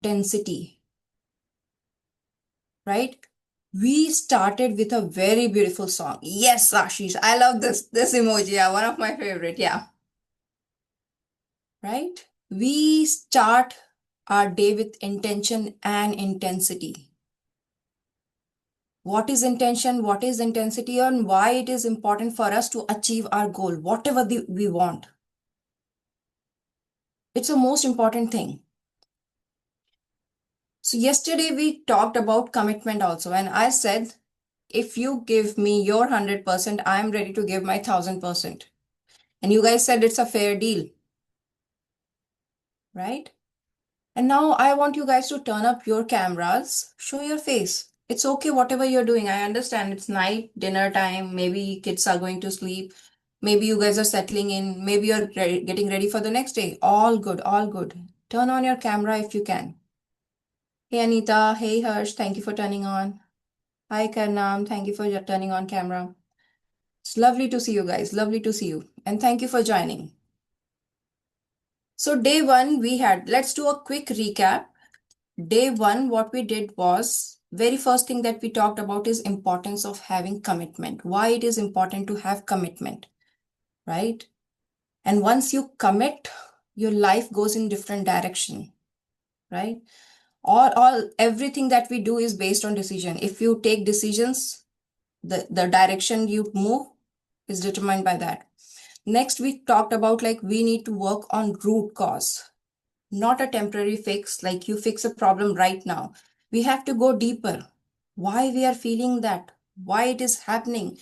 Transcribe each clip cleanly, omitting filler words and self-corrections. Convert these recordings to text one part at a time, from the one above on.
intensity, right? We started with a very beautiful song. Yes, Ashish, I love this emoji. Yeah, one of my favorite. Yeah, right? We start our day with intention and intensity. What is intention? What is intensity? And why it is important for us to achieve our goal, whatever we want. It's the most important thing. So yesterday we talked about commitment also, and I said, if you give me your 100%, I'm ready to give my 1000%. And you guys said it's a fair deal, right? And now I want you guys to turn up your cameras, show your face. It's okay, whatever you're doing. I understand it's night, dinner time, maybe kids are going to sleep, maybe you guys are settling in, maybe you're getting ready for the next day. All good, all good. Turn on your camera if you can. Hey Anita, hey Harsh, thank you for turning on. Hi Karnam, thank you for turning on camera. It's lovely to see you guys, lovely to see you. And thank you for joining. So day one we had, let's do a quick recap. Day one, what we did was, very first thing that we talked about is importance of having commitment. Why it is important to have commitment, right? And once you commit, your life goes in different direction, right? All everything that we do is based on decision. If you take decisions, the direction you move is determined by that. Next, we talked about like we need to work on root cause, not a temporary fix, like you fix a problem right now. We have to go deeper. Why we are feeling that, why it is happening,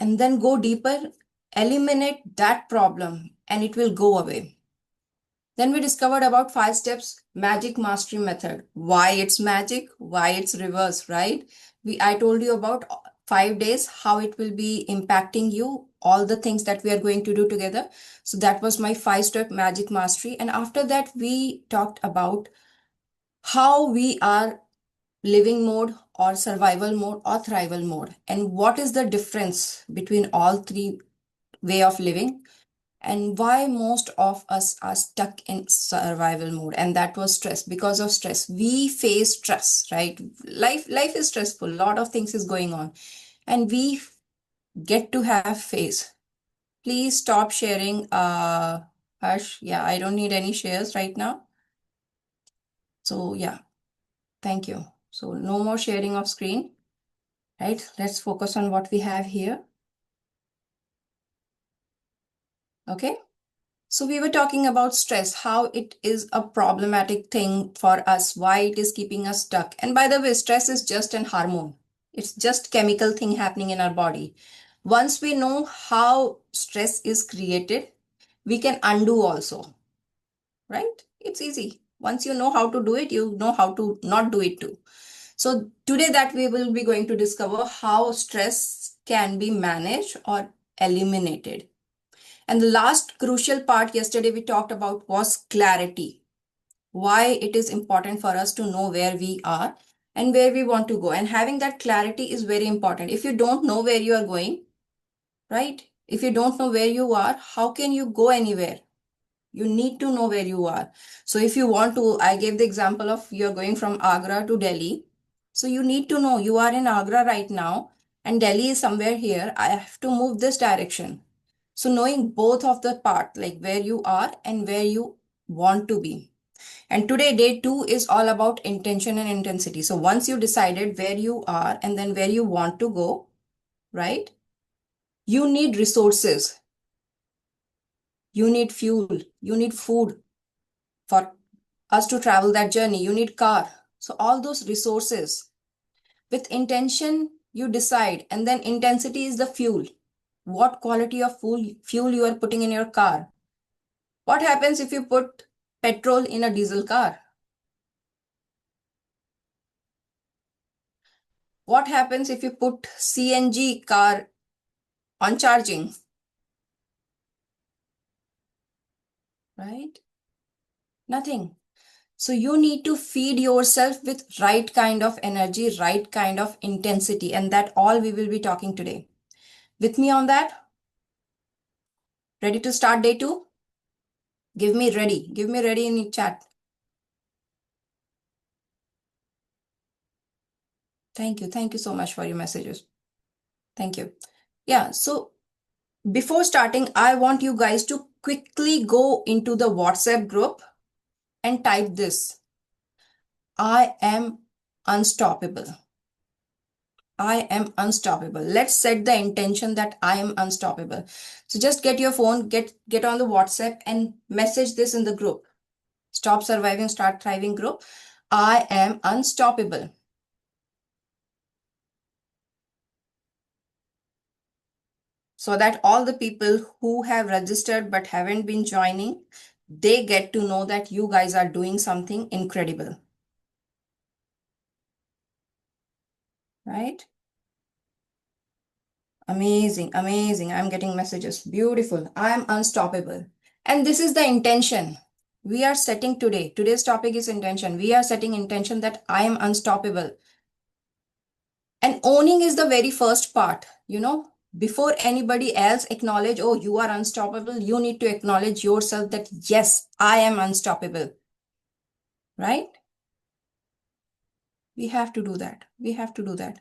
and then go deeper, eliminate that problem, and it will go away. Then we discovered about 5 steps magic mastery method. Why it's magic, why it's reverse, right? I told you about 5 days, how it will be impacting you, all the things that we are going to do together. So that was my 5 step magic mastery. And after that, we talked about how we are living mode or survival mode or thrival mode, and what is the difference between all three way of living, and why most of us are stuck in survival mode. And that was stress. Because of stress we face stress, right? Life is stressful, a lot of things is going on, and we get to have phase. Please stop sharing, Harsh. Yeah, I don't need any shares right now. So yeah, thank you. So no more sharing of screen, right? Let's focus on what we have here. Okay. So we were talking about stress, how it is a problematic thing for us, why it is keeping us stuck. And by the way, stress is just an hormone. It's just chemical thing happening in our body. Once we know how stress is created, we can undo also, right? It's easy. Once you know how to do it, you know how to not do it too. So today that we will be going to discover how stress can be managed or eliminated. And the last crucial part yesterday we talked about was clarity. Why it is important for us to know where we are and where we want to go. And having that clarity is very important. If you don't know where you are going, right? If you don't know where you are, how can you go anywhere? You need to know where you are. So if you want to, I gave the example of you're going from Agra to Delhi. So you need to know you are in Agra right now and Delhi is somewhere here. I have to move this direction. So knowing both of the part, like where you are and where you want to be. And today, day two is all about intention and intensity. So once you decided where you are and then where you want to go, right? You need resources, you need fuel, you need food for us to travel that journey, you need car. So all those resources, with intention, you decide, and then intensity is the fuel. What quality of fuel you are putting in your car? What happens if you put petrol in a diesel car? What happens if you put CNG car on charging? Right? Nothing. So you need to feed yourself with right kind of energy, right kind of intensity, and that all we will be talking today. With me on that? Ready to start day two? Give me ready in the chat. Thank you. Thank you so much for your messages. Thank you. Yeah. So before starting, I want you guys to quickly go into the WhatsApp group and type this: I am unstoppable. I am unstoppable. Let's set the intention that I am unstoppable. So just get your phone, get on the WhatsApp and message this in the group. Stop Surviving, Start Thriving group. I am unstoppable. So that all the people who have registered but haven't been joining, they get to know that you guys are doing something incredible, right? Amazing, amazing. I'm getting messages. Beautiful. I'm unstoppable. And this is the intention we are setting today. Today's topic is intention. We are setting intention that I am unstoppable. And owning is the very first part, before anybody else acknowledge, oh, you are unstoppable, you need to acknowledge yourself that, yes, I am unstoppable, right? We have to do that. We have to do that.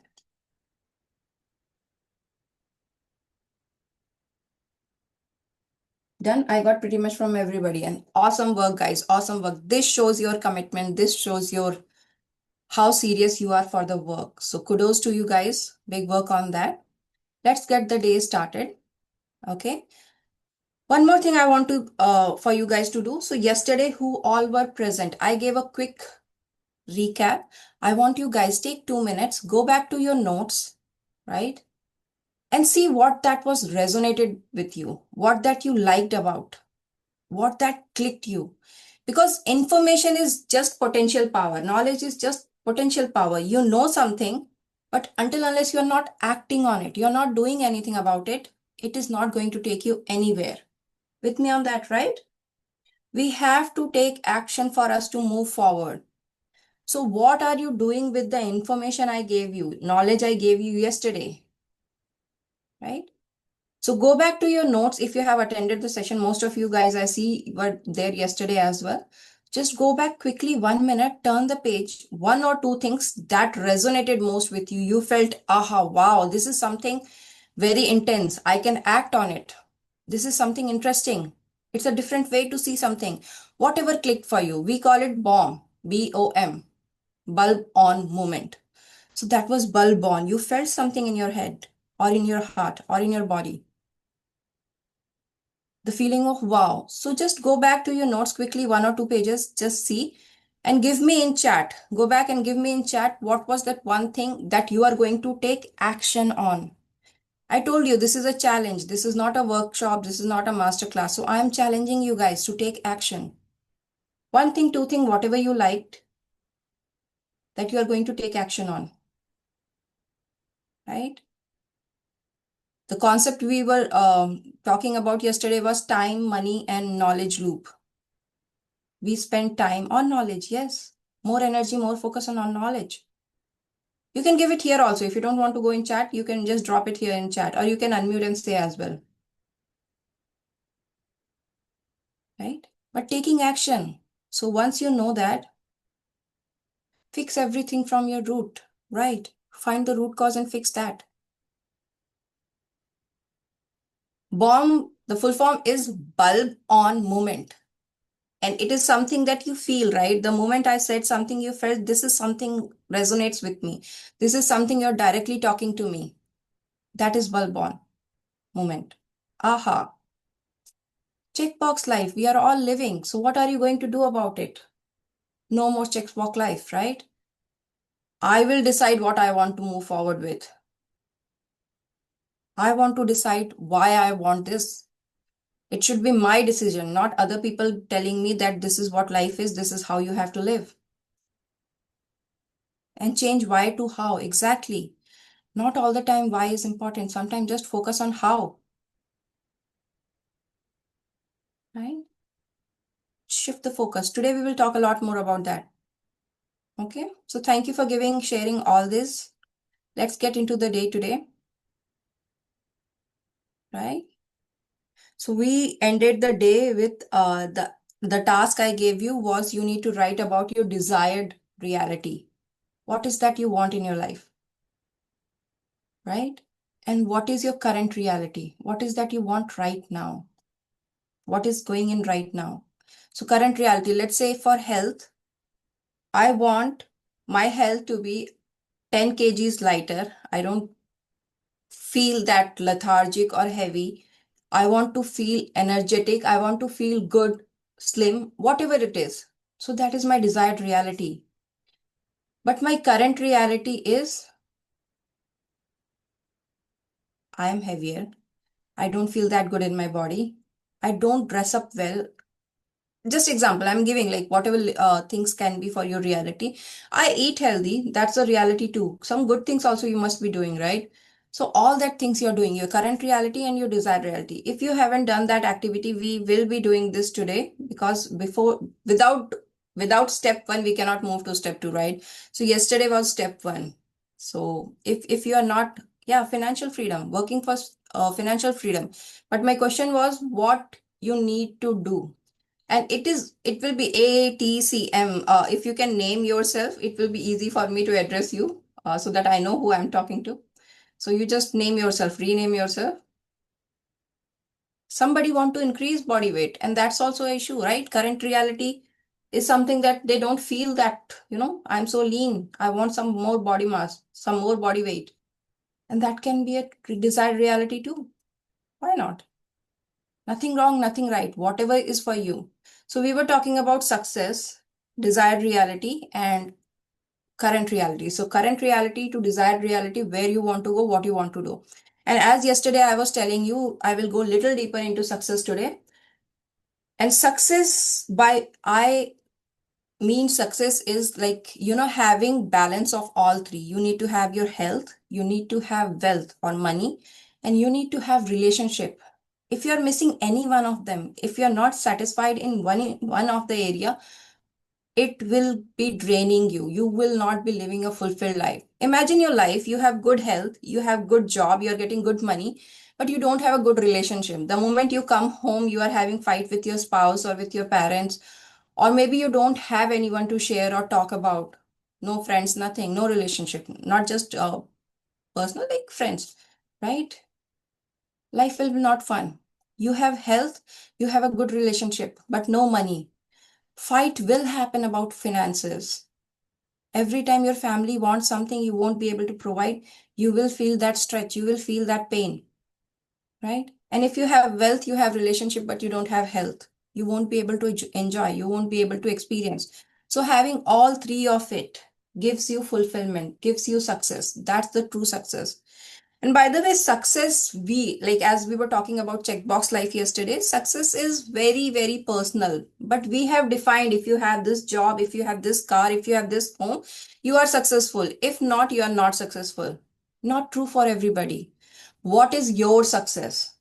Done. I got pretty much from everybody. And awesome work, guys. Awesome work. This shows your commitment. This shows your how serious you are for the work. So kudos to you guys. Big work on that. Let's get the day started. Okay. One more thing I want to for you guys to do. So yesterday, who all were present, I gave a quick recap. I want you guys take 2 minutes, go back to your notes, right? And see what that was resonated with you, what that you liked about, what that clicked you. Because information is just potential power. Knowledge is just potential power. You know something, but until unless you're not acting on it, you're not doing anything about it, it is not going to take you anywhere. With me on that, right? We have to take action for us to move forward. So, what are you doing with the information I gave you, knowledge I gave you yesterday, right? So, go back to your notes if you have attended the session. Most of you guys I see were there yesterday as well. Just go back quickly, 1 minute, turn the page, one or two things that resonated most with you. You felt, aha, wow, this is something very intense. I can act on it. This is something interesting. It's a different way to see something. Whatever clicked for you, we call it BOM, BOM, bulb on moment. So that was bulb on. You felt something in your head or in your heart or in your body. The feeling of wow. So just go back to your notes quickly, one or two pages, just see and give me in chat. Go back and give me in chat what was that one thing that you are going to take action on. I told you this is a challenge. This is not a workshop. This is not a master class. So I am challenging you guys to take action. One thing, two thing, whatever you liked that you are going to take action on, right? The concept we were talking about yesterday was time, money, and knowledge loop. We spend time on knowledge, yes. More energy, more focus on knowledge. You can give it here also. If you don't want to go in chat, you can just drop it here in chat, or you can unmute and stay as well, right? But taking action. So once you know that, fix everything from your root, right? Find the root cause and fix that. BOM, the full form is bulb on moment. And it is something that you feel, right? The moment I said something, you felt this is something resonates with me. This is something you're directly talking to me. That is bulb on moment. Aha. Checkbox life. We are all living. So what are you going to do about it? No more checkbox life, right? I will decide what I want to move forward with. I want to decide why I want this. It should be my decision, not other people telling me that this is what life is, this is how you have to live. And change why to how. Exactly. Not all the time why is important. Sometimes just focus on how. Right? Shift the focus. Today we will talk a lot more about that. Okay. So thank you for sharing all this. Let's get into the day today. Right? So we ended the day with the task I gave you was you need to write about your desired reality. What is that you want in your life? right? And what is your current reality? What is that you want right now? What is going in right now? So, current reality, let's say for health, I want my health to be 10 kgs lighter. I don't feel that lethargic or heavy. I want to feel energetic. I want to feel good, slim, whatever it is. So that is my desired reality. But my current reality is I am heavier. I don't feel that good in my body. I don't dress up well. Just example I'm giving, like whatever things can be for your reality. I eat healthy, that's a reality too. Some good things also you must be doing, right? So all that things you're doing, your current reality and your desired reality, if you haven't done that activity, we will be doing this today, because before, without step one we cannot move to step two, right? So yesterday was step one. So if you are not, yeah, financial freedom, working for financial freedom. But my question was what you need to do, and it will be ATCM. If you can name yourself, it will be easy for me to address you, so that I know who I'm talking to. So you just name yourself, rename yourself. Somebody want to increase body weight, and that's also an issue, right? Current reality is something that they don't feel that, I'm so lean. I want some more body mass, some more body weight. And that can be a desired reality too. Why not? Nothing wrong, nothing right, whatever is for you. So we were talking about success, desired reality, and current reality. So current reality to desired reality, where you want to go, what you want to do. And as yesterday I was telling you, I will go a little deeper into success today. And success, by I mean success is like, having balance of all three. You need to have your health, you need to have wealth or money, and you need to have relationship. If you're missing any one of them, if you're not satisfied in one of the area, it will be draining you. You will not be living a fulfilled life. Imagine your life, you have good health, you have good job, you're getting good money, but you don't have a good relationship. The moment you come home, you are having fight with your spouse or with your parents, or maybe you don't have anyone to share or talk about. No friends, nothing, no relationship, not just personal, like friends, right? Life will be not fun. You have health, you have a good relationship, but no money. Fight will happen about finances. Every time your family wants something you won't be able to provide, you will feel that stretch, you will feel that pain, right? And if you have wealth, you have relationship, but you don't have health, you won't be able to enjoy, you won't be able to experience. So having all three of it gives you fulfillment, gives you success. That's the true success. And by the way, success, we like, as we were talking about checkbox life yesterday, success is very, very personal. But we have defined, if you have this job, if you have this car, if you have this home, you are successful. If not, you are not successful. Not true for everybody. What is your success?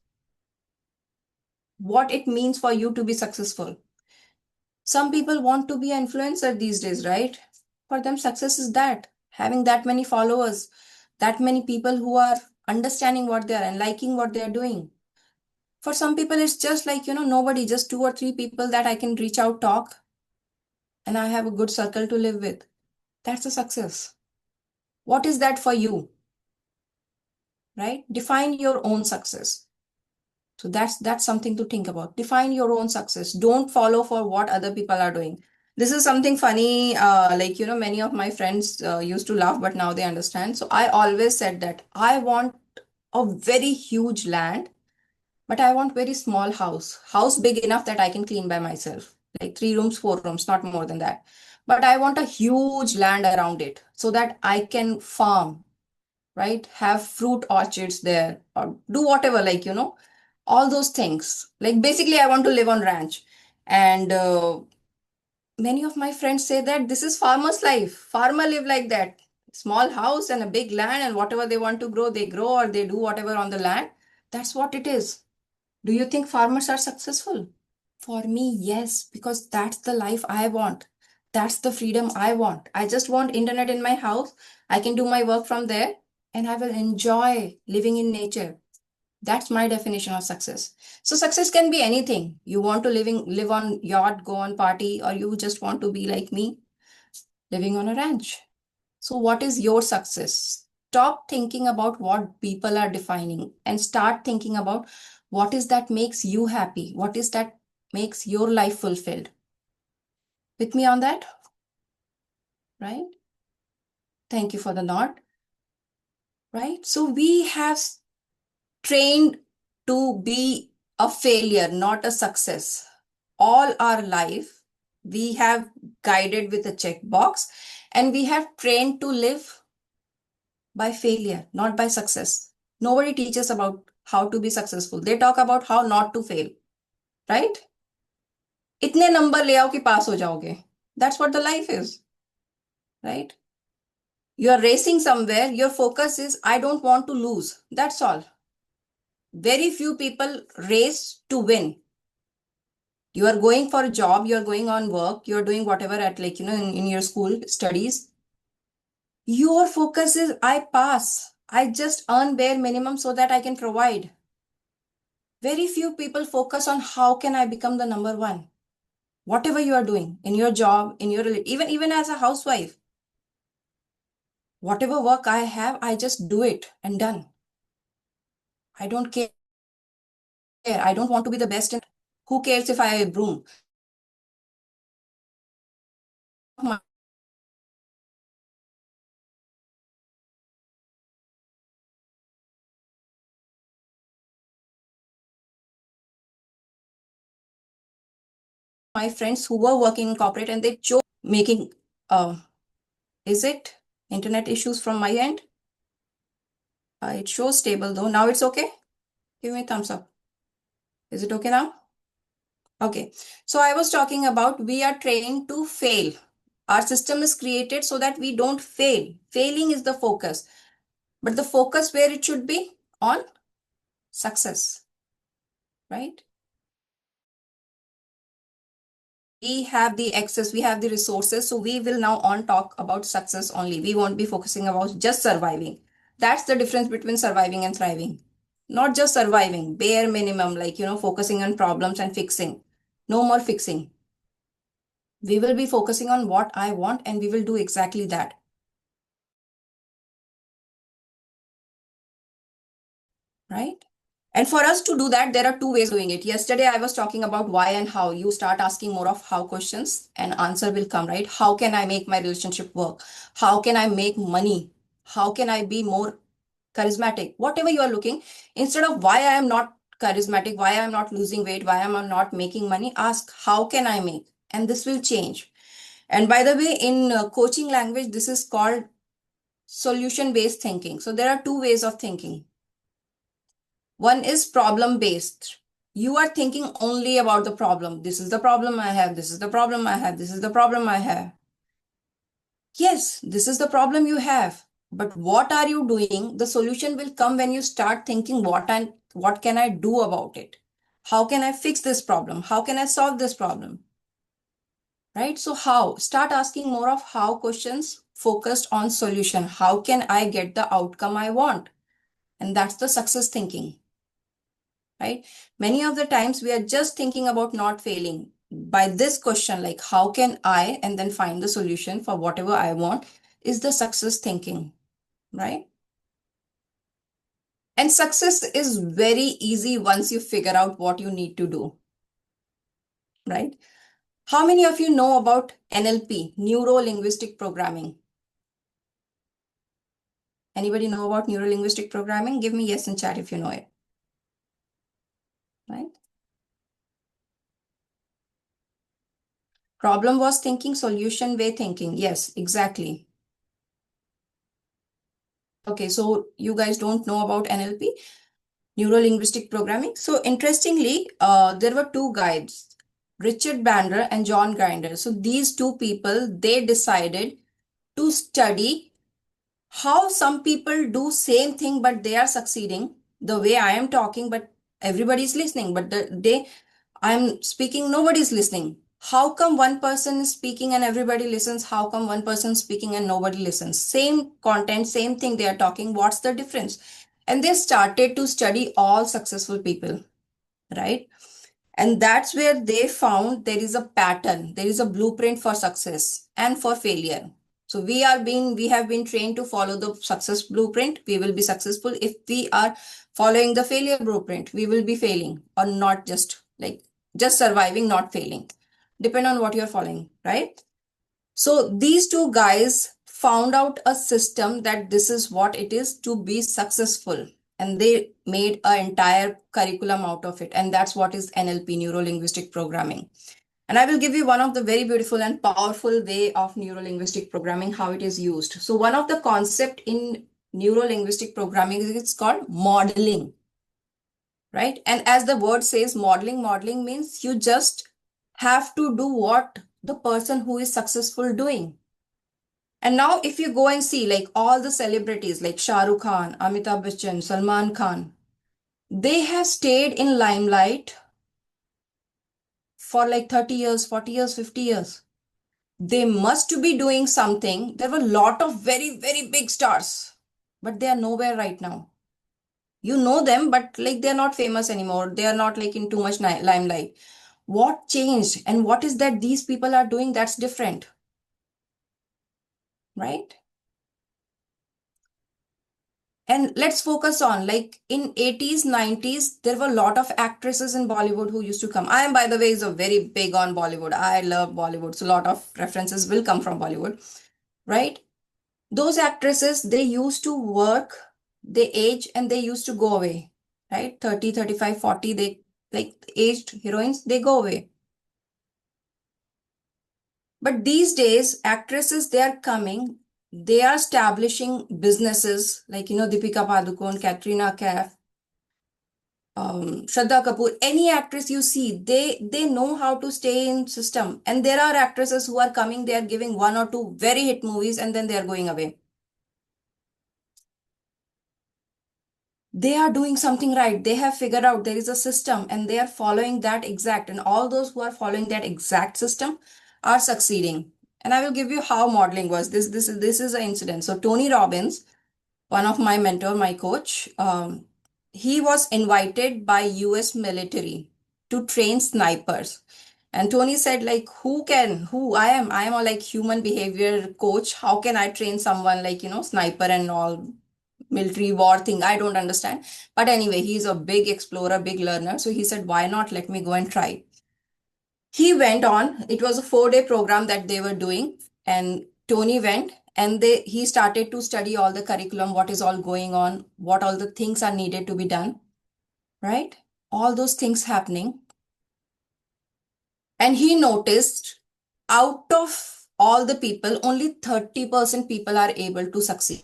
What it means for you to be successful? Some people want to be an influencer these days, right? For them, success is that having that many followers, that many people who are understanding what they are and liking what they are doing. For some people, it's just like, nobody, just two or three people that I can reach out, talk, and I have a good circle to live with. That's a success. What is that for you, right? Define your own success. So that's something to think about. Define your own success. Don't follow for what other people are doing. This is something funny. Like, many of my friends used to laugh, but now they understand. So I always said that I want a very huge land, but I want very small house. House big enough that I can clean by myself. Like 3 rooms, 4 rooms, not more than that. But I want a huge land around it so that I can farm, right? Have fruit orchards there or do whatever, like, all those things. Like basically, I want to live on ranch. And many of my friends say that this is farmer's life. Farmer live like that. Small house and a big land, and whatever they want to grow, they grow or they do whatever on the land. That's what it is. Do you think farmers are successful? For me, yes, because that's the life I want. That's the freedom I want. I just want internet in my house. I can do my work from there and I will enjoy living in nature. That's my definition of success. So success can be anything. You want to live on yacht, go on party, or you just want to be like me, living on a ranch. So what is your success? Stop thinking about what people are defining and start thinking about what is that makes you happy? What is that makes your life fulfilled? With me on that, right? Thank you for the nod, right? So we have trained to be a failure, not a success. All our life, we have guided with a checkbox and we have trained to live by failure, not by success. Nobody teaches about how to be successful. They talk about how not to fail, right? इतने number ले आओ कि पास हो जाओगे. That's what the life is, right? You are racing somewhere. Your focus is, I don't want to lose. That's all. Very few people race to win. You are going for a job, you are going on work, you are doing whatever at like, in your school studies. Your focus is, I pass. I just earn bare minimum so that I can provide. Very few people focus on how can I become the number one. Whatever you are doing in your job, in your even as a housewife, whatever work I have, I just do it and done. I don't care. I don't want to be the best in. Who cares if I broom? My friends who were working in corporate and they chose making. Is it internet issues from my end? It shows stable though. Now it's okay. Give me a thumbs up. Is it okay now? Okay. So I was talking about we are trained to fail. Our system is created so that we don't fail. Failing is the focus. But the focus where it should be on success, right? We have the access, we have the resources. So we will now on talk about success only. We won't be focusing about just surviving. That's the difference between surviving and thriving. Not just surviving, bare minimum, like, focusing on problems and fixing. No more fixing. We will be focusing on what I want and we will do exactly that, right? And for us to do that, there are two ways of doing it. Yesterday, I was talking about why and how. You start asking more of how questions and answer will come, right? How can I make my relationship work? How can I make money? How can I be more charismatic? Whatever you are looking, instead of why I am not charismatic, why I am not losing weight, why I am not making money, ask how can I make? And this will change. And by the way, in coaching language, this is called solution-based thinking. So there are two ways of thinking. One is problem based. You are thinking only about the problem. This is the problem I have. This is the problem I have. This is the problem I have. Yes, this is the problem you have. But what are you doing? The solution will come when you start thinking what can I do about it? How can I fix this problem? How can I solve this problem? Right? So how? Start asking more of how questions focused on solution. How can I get the outcome I want? And that's the success thinking. Right? Many of the times we are just thinking about not failing. By this question, like how can I, and then find the solution for whatever I want, is the success thinking, right? And success is very easy once you figure out what you need to do, right? How many of you know about NLP, Neuro Linguistic Programming? Anybody know about Neuro Linguistic Programming? Give me yes in chat if you know it, right? Problem was thinking, solution way thinking. Yes, exactly. Okay, so you guys don't know about NLP, Neuro Linguistic Programming. So interestingly, there were two guides, Richard Bandler and John Grinder. So these two people, they decided to study how some people do same thing, but they are succeeding the way I am talking, but everybody's listening. But I'm speaking, nobody's listening. How come one person is speaking and everybody listens? How come one person is speaking and nobody listens? Same content, same thing they are talking. What's the difference? And they started to study all successful people, right? And that's where they found there is a pattern, there is a blueprint for success and for failure. So we have been trained to follow the success blueprint. We will be successful. If we are following the failure blueprint, we will be failing, or not, just surviving, not failing. Depend on what you're following, right? So these two guys found out a system that this is what it is to be successful. And they made an entire curriculum out of it. And that's what is NLP, neuro linguistic programming. And I will give you one of the very beautiful and powerful way of neuro linguistic programming, how it is used. So one of the concept in neuro linguistic programming is it's called modeling, right? And as the word says, modeling means you just have to do what the person who is successful doing. And now if you go and see like all the celebrities like Shah Rukh Khan, Amitabh Bachchan, Salman Khan, they have stayed in limelight for like 30 years, 40 years, 50 years. They must be doing something. There were a lot of very, very big stars, but they are nowhere right now. You know them, but like they're not famous anymore. They are not like in too much limelight. What changed and what is that these people are doing that's different, right? And let's focus on like in 80s, 90s, there were a lot of actresses in Bollywood who used to come. I am, by the way, is a very big on Bollywood. I love Bollywood. So a lot of references will come from Bollywood, right? Those actresses, they used to work, they age and they used to go away, right? 30, 35, 40, they like aged heroines, they go away. But these days, actresses, they are coming, they are establishing businesses like, Deepika Padukone, Katrina Kaif, Shraddha Kapoor, any actress you see, they know how to stay in system. And there are actresses who are coming, they are giving one or two very hit movies and then they are going away. They are doing something right. They have figured out there is a system and they are following that exact. And all those who are following that exact system are succeeding. And I will give you how modeling was. This is an incident. So Tony Robbins, one of my mentor, my coach, he was invited by US military to train snipers. And Tony said, like, who I am a like human behavior coach. How can I train someone like, sniper and all military war thing? I don't understand. But anyway, he's a big explorer, big learner. So he said, why not? Let me go and try. He went on. It was a 4-day program that they were doing. And Tony went and he started to study all the curriculum, what is all going on, what all the things are needed to be done, right? All those things happening. And he noticed out of all the people, only 30% people are able to succeed.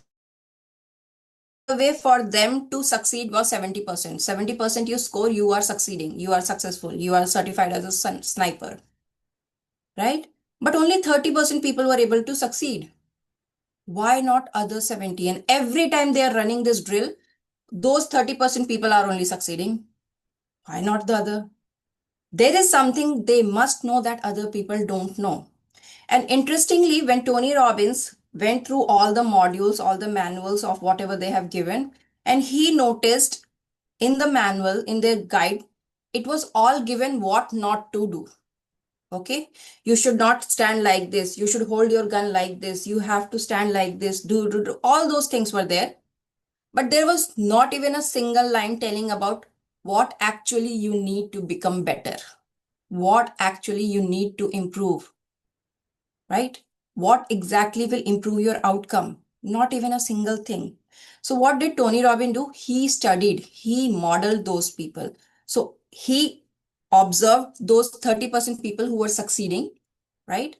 The way for them to succeed was 70%. 70% you score, you are succeeding, you are successful, you are certified as a sniper, right? But only 30% people were able to succeed. Why not other 70? And every time they are running this drill, those 30% people are only succeeding. Why not the other? There is something they must know that other people don't know. And interestingly, when Tony Robbins went through all the modules, all the manuals of whatever they have given, and he noticed in the manual, in their guide, it was all given what not to do. Okay. You should not stand like this. You should hold your gun like this. You have to stand like this. Do. All those things were there. But there was not even a single line telling about what actually you need to become better, what actually you need to improve, right? What exactly will improve your outcome? Not even a single thing. So, what did Tony Robbins do? He studied, he modeled those people. So, he observed those 30% people who were succeeding, right?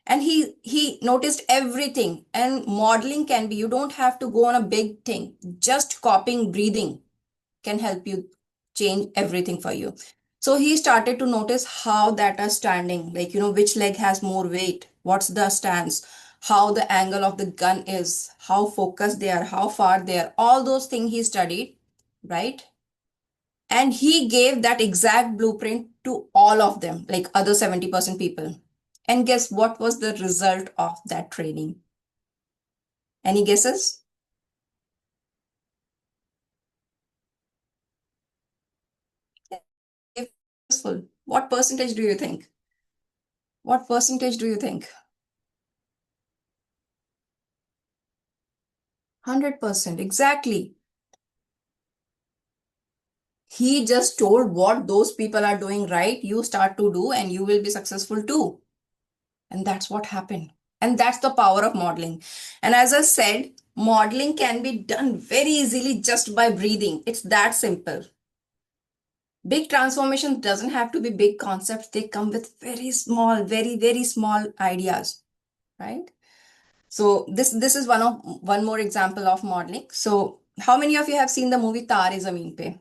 And he noticed everything. And modeling can be, you don't have to go on a big thing, just copying breathing can help you change everything for you. So he started to notice how that are standing, like, which leg has more weight, what's the stance, how the angle of the gun is, how focused they are, how far they are, all those things he studied, right? And he gave that exact blueprint to all of them, like other 70% people. And guess what was the result of that training? Any guesses? If successful, what percentage do you think? What percentage do you think? 100%. Exactly. He just told what those people are doing right, you start to do, and you will be successful too. And that's what happened. And that's the power of modeling. And as I said, modeling can be done very easily just by breathing. It's that simple. Big transformation doesn't have to be big concepts. They come with very small, very, very small ideas, right? So this is one more example of modeling. So how many of you have seen the movie Tare Zameen Pe?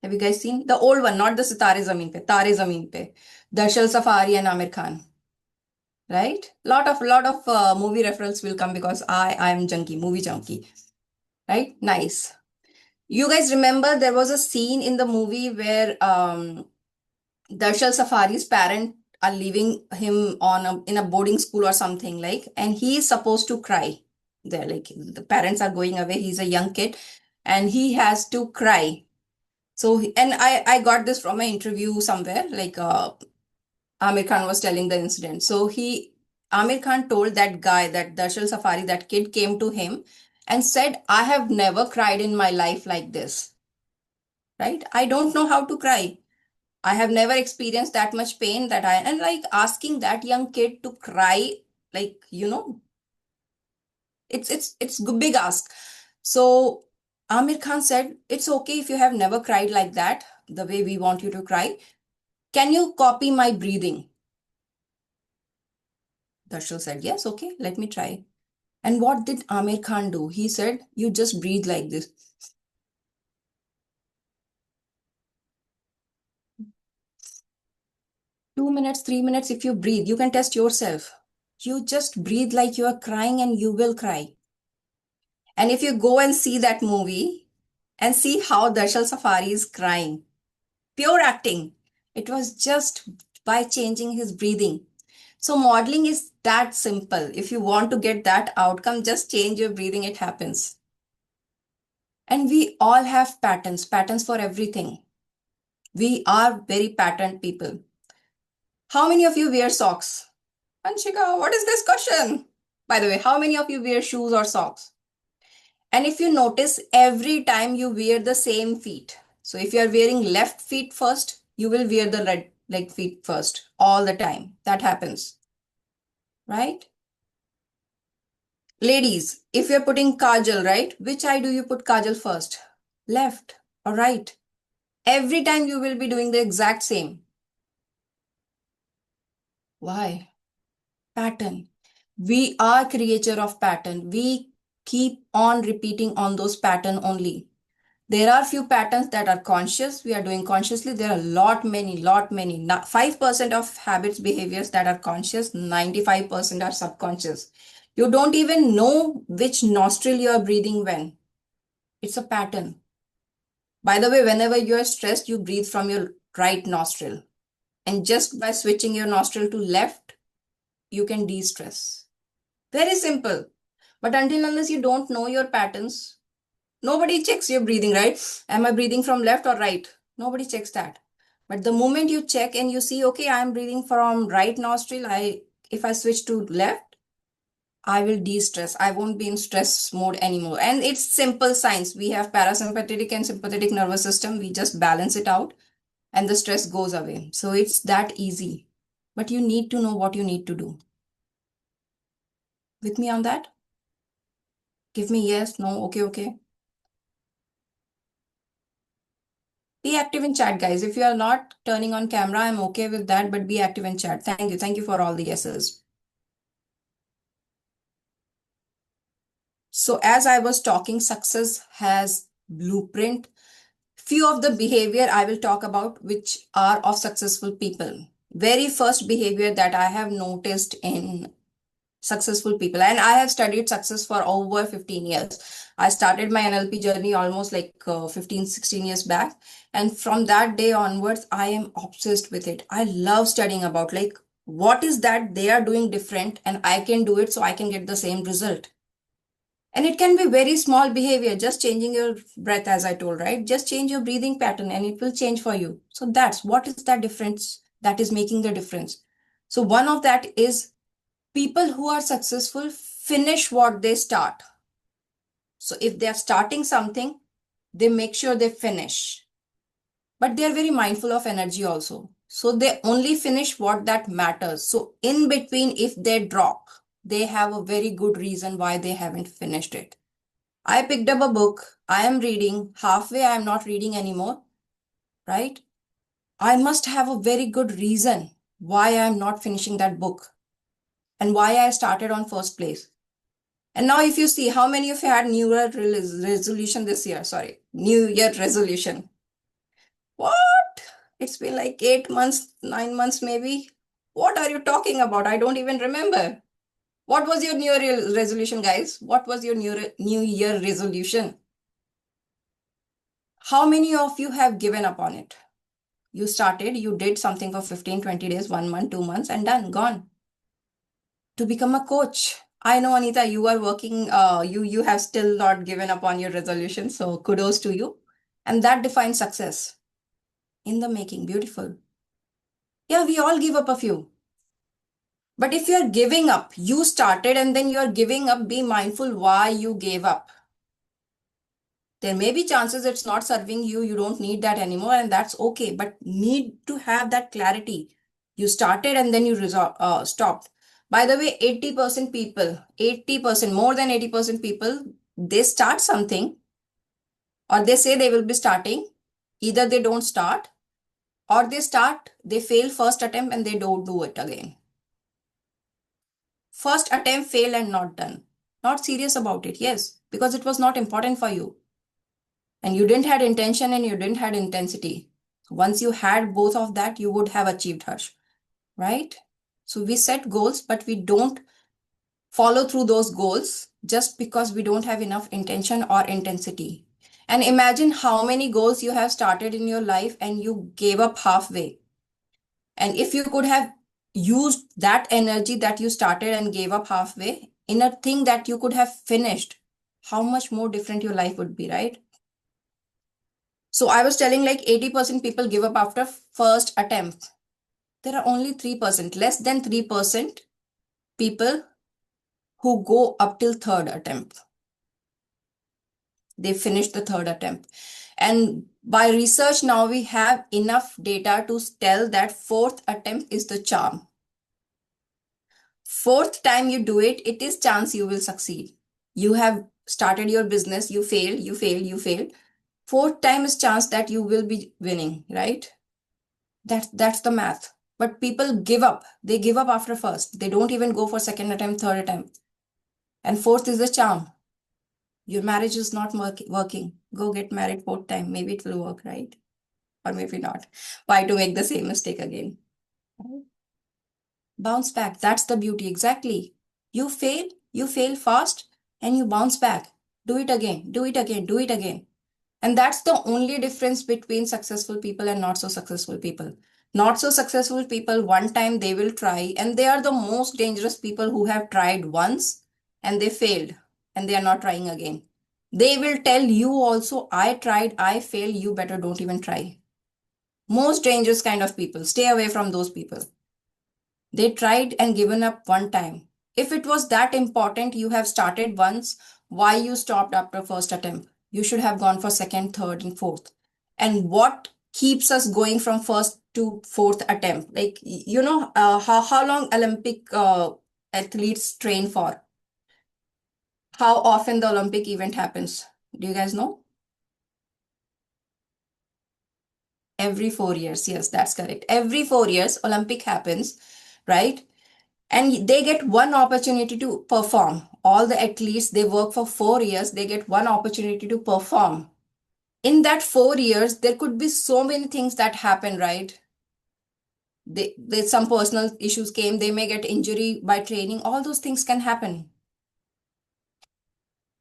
Have you guys seen the old one, not the Sitare Zameen Pe, Tare Zameen Pe, Darshal Safari and Amir Khan, right? Lot of movie referrals will come because I'm junkie, movie junkie, right? Nice. You guys remember there was a scene in the movie where Darshal Safari's parents are leaving him in a boarding school or something like, and he is supposed to cry. There, like the parents are going away. He's a young kid, and he has to cry. So, and I got this from an interview somewhere. Like Amir Khan was telling the incident. So Amir Khan told that guy, that Darshal Safari, that kid came to him and said, "I have never cried in my life like this. Right? I don't know how to cry. I have never experienced that much pain that and like asking that young kid to cry, like, it's big ask. So Amir Khan said, it's okay if you have never cried like that, the way we want you to cry. Can you copy my breathing? Darshal said, yes, okay, let me try. And what did Amir Khan do? He said, you just breathe like this. 2 minutes, 3 minutes, if you breathe, you can test yourself. You just breathe like you are crying and you will cry. And if you go and see that movie and see how Darshal Safari is crying, pure acting, it was just by changing his breathing. So, modeling is that simple. If you want to get that outcome, just change your breathing, it happens. And we all have patterns, patterns for everything. We are very patterned people. How many of you wear socks? Anshika, what is this question? By the way, how many of you wear shoes or socks? And if you notice, every time you wear the same feet. So if you are wearing left feet first, you will wear the right leg feet first all the time. That happens, right? Ladies, if you're putting kajal, right? Which eye do you put kajal first? Left or right? Every time you will be doing the exact same. Why? Pattern. We are creature of pattern. We keep on repeating on those pattern only. There are few patterns that are conscious. We are doing consciously. There are lot many. 5% of habits, behaviors that are conscious, 95% are subconscious. You don't even know which nostril you are breathing when. It's a pattern. By the way, whenever you are stressed, you breathe from your right nostril. And just by switching your nostril to left, you can de-stress. Very simple. But until unless you don't know your patterns, nobody checks your breathing, right? Am I breathing from left or right? Nobody checks that. But the moment you check and you see, okay, I am breathing from right nostril, if I switch to left, I will de-stress. I won't be in stress mode anymore. And it's simple science. We have parasympathetic and sympathetic nervous system. We just balance it out and the stress goes away. So it's that easy. But you need to know what you need to do. With me on that? Give me yes, no, okay, okay. Be active in chat, guys. If you are not turning on camera, I'm okay with that, but be active in chat. Thank you. Thank you for all the yeses. So as I was talking, success has blueprint. Few of the behavior I will talk about which are of successful people. Very first behavior that I have noticed in successful people, and I have studied success for over 15 years. I started my NLP journey almost like 15 16 years back, and from that day onwards I am obsessed with it. I love studying about like what is that they are doing different and I can do it, so I can get the same result. And it can be very small behavior, just changing your breath, as I told, right? Just change your breathing pattern and it will change for you. So that's what is that difference that is making the difference. So one of that is people who are successful finish what they start. So if they are starting something, they make sure they finish. But they are very mindful of energy also. So they only finish what that matters. So in between, if they drop, they have a very good reason why they haven't finished it. I picked up a book. I am reading. Halfway, I am not reading anymore, right? I must have a very good reason why I am not finishing that book and why I started on first place. And now, if you see how many of you had New Year resolution this year, sorry, New Year resolution. What? It's been like 8 months, 9 months, maybe. What are you talking about? I don't even remember. What was your New Year resolution, guys? What was your New Year resolution? How many of you have given up on it? You started, you did something for 15, 20 days, 1 month, 2 months, and done, gone. To become a coach. I know, Anita, you are working, you have still not given up on your resolution. So kudos to you. And that defines success in the making. Beautiful. Yeah, we all give up a few. But if you're giving up, you started and then you're giving up, be mindful why you gave up. There may be chances it's not serving you, you don't need that anymore, and that's okay. But need to have that clarity. You started and then you stopped. By the way, 80% people, 80%, more than 80% people, they start something or they say they will be starting. Either they don't start or they start, they fail first attempt and they don't do it again. First attempt failed and not done. Not serious about it, yes, because it was not important for you. And you didn't had intention and you didn't had intensity. Once you had both of that, you would have achieved Harsh, right? So we set goals, but we don't follow through those goals just because we don't have enough intention or intensity. And imagine how many goals you have started in your life and you gave up halfway. And if you could have used that energy that you started and gave up halfway in a thing that you could have finished, how much more different your life would be, right? So I was telling like 80% people give up after first attempt. There are only 3%, less than 3% people who go up till third attempt. They finish the third attempt. And by research, now we have enough data to tell that fourth attempt is the charm. Fourth time you do it, it is chance you will succeed. You have started your business, you fail, you fail, you fail. Fourth time is chance that you will be winning, right? That's the math. But people give up. They give up after first. They don't even go for second attempt, third attempt. And fourth is the charm. Your marriage is not working. Go get married fourth time. Maybe it will work, right? Or maybe not. Why to make the same mistake again? Bounce back. That's the beauty. Exactly. You fail fast, and you bounce back. Do it again, do it again, do it again. And that's the only difference between successful people and not so successful people. Not so successful people, one time they will try, and they are the most dangerous people who have tried once and they failed and they are not trying again. They will tell you also, I tried, I failed, you better don't even try. Most dangerous kind of people. Stay away from those people. They tried and given up one time. If it was that important, you have started once, why you stopped after first attempt? You should have gone for second, third, and fourth. And what keeps us going from first to fourth attempt? Like, how long Olympic athletes train for? How often the Olympic event happens? Do you guys know? Every 4 years. Yes, that's correct. Every 4 years, Olympic happens, right? And they get one opportunity to perform. All the athletes, they work for 4 years, they get one opportunity to perform. In that 4 years, there could be so many things that happen, right? Some personal issues came, they may get injury by training, all those things can happen.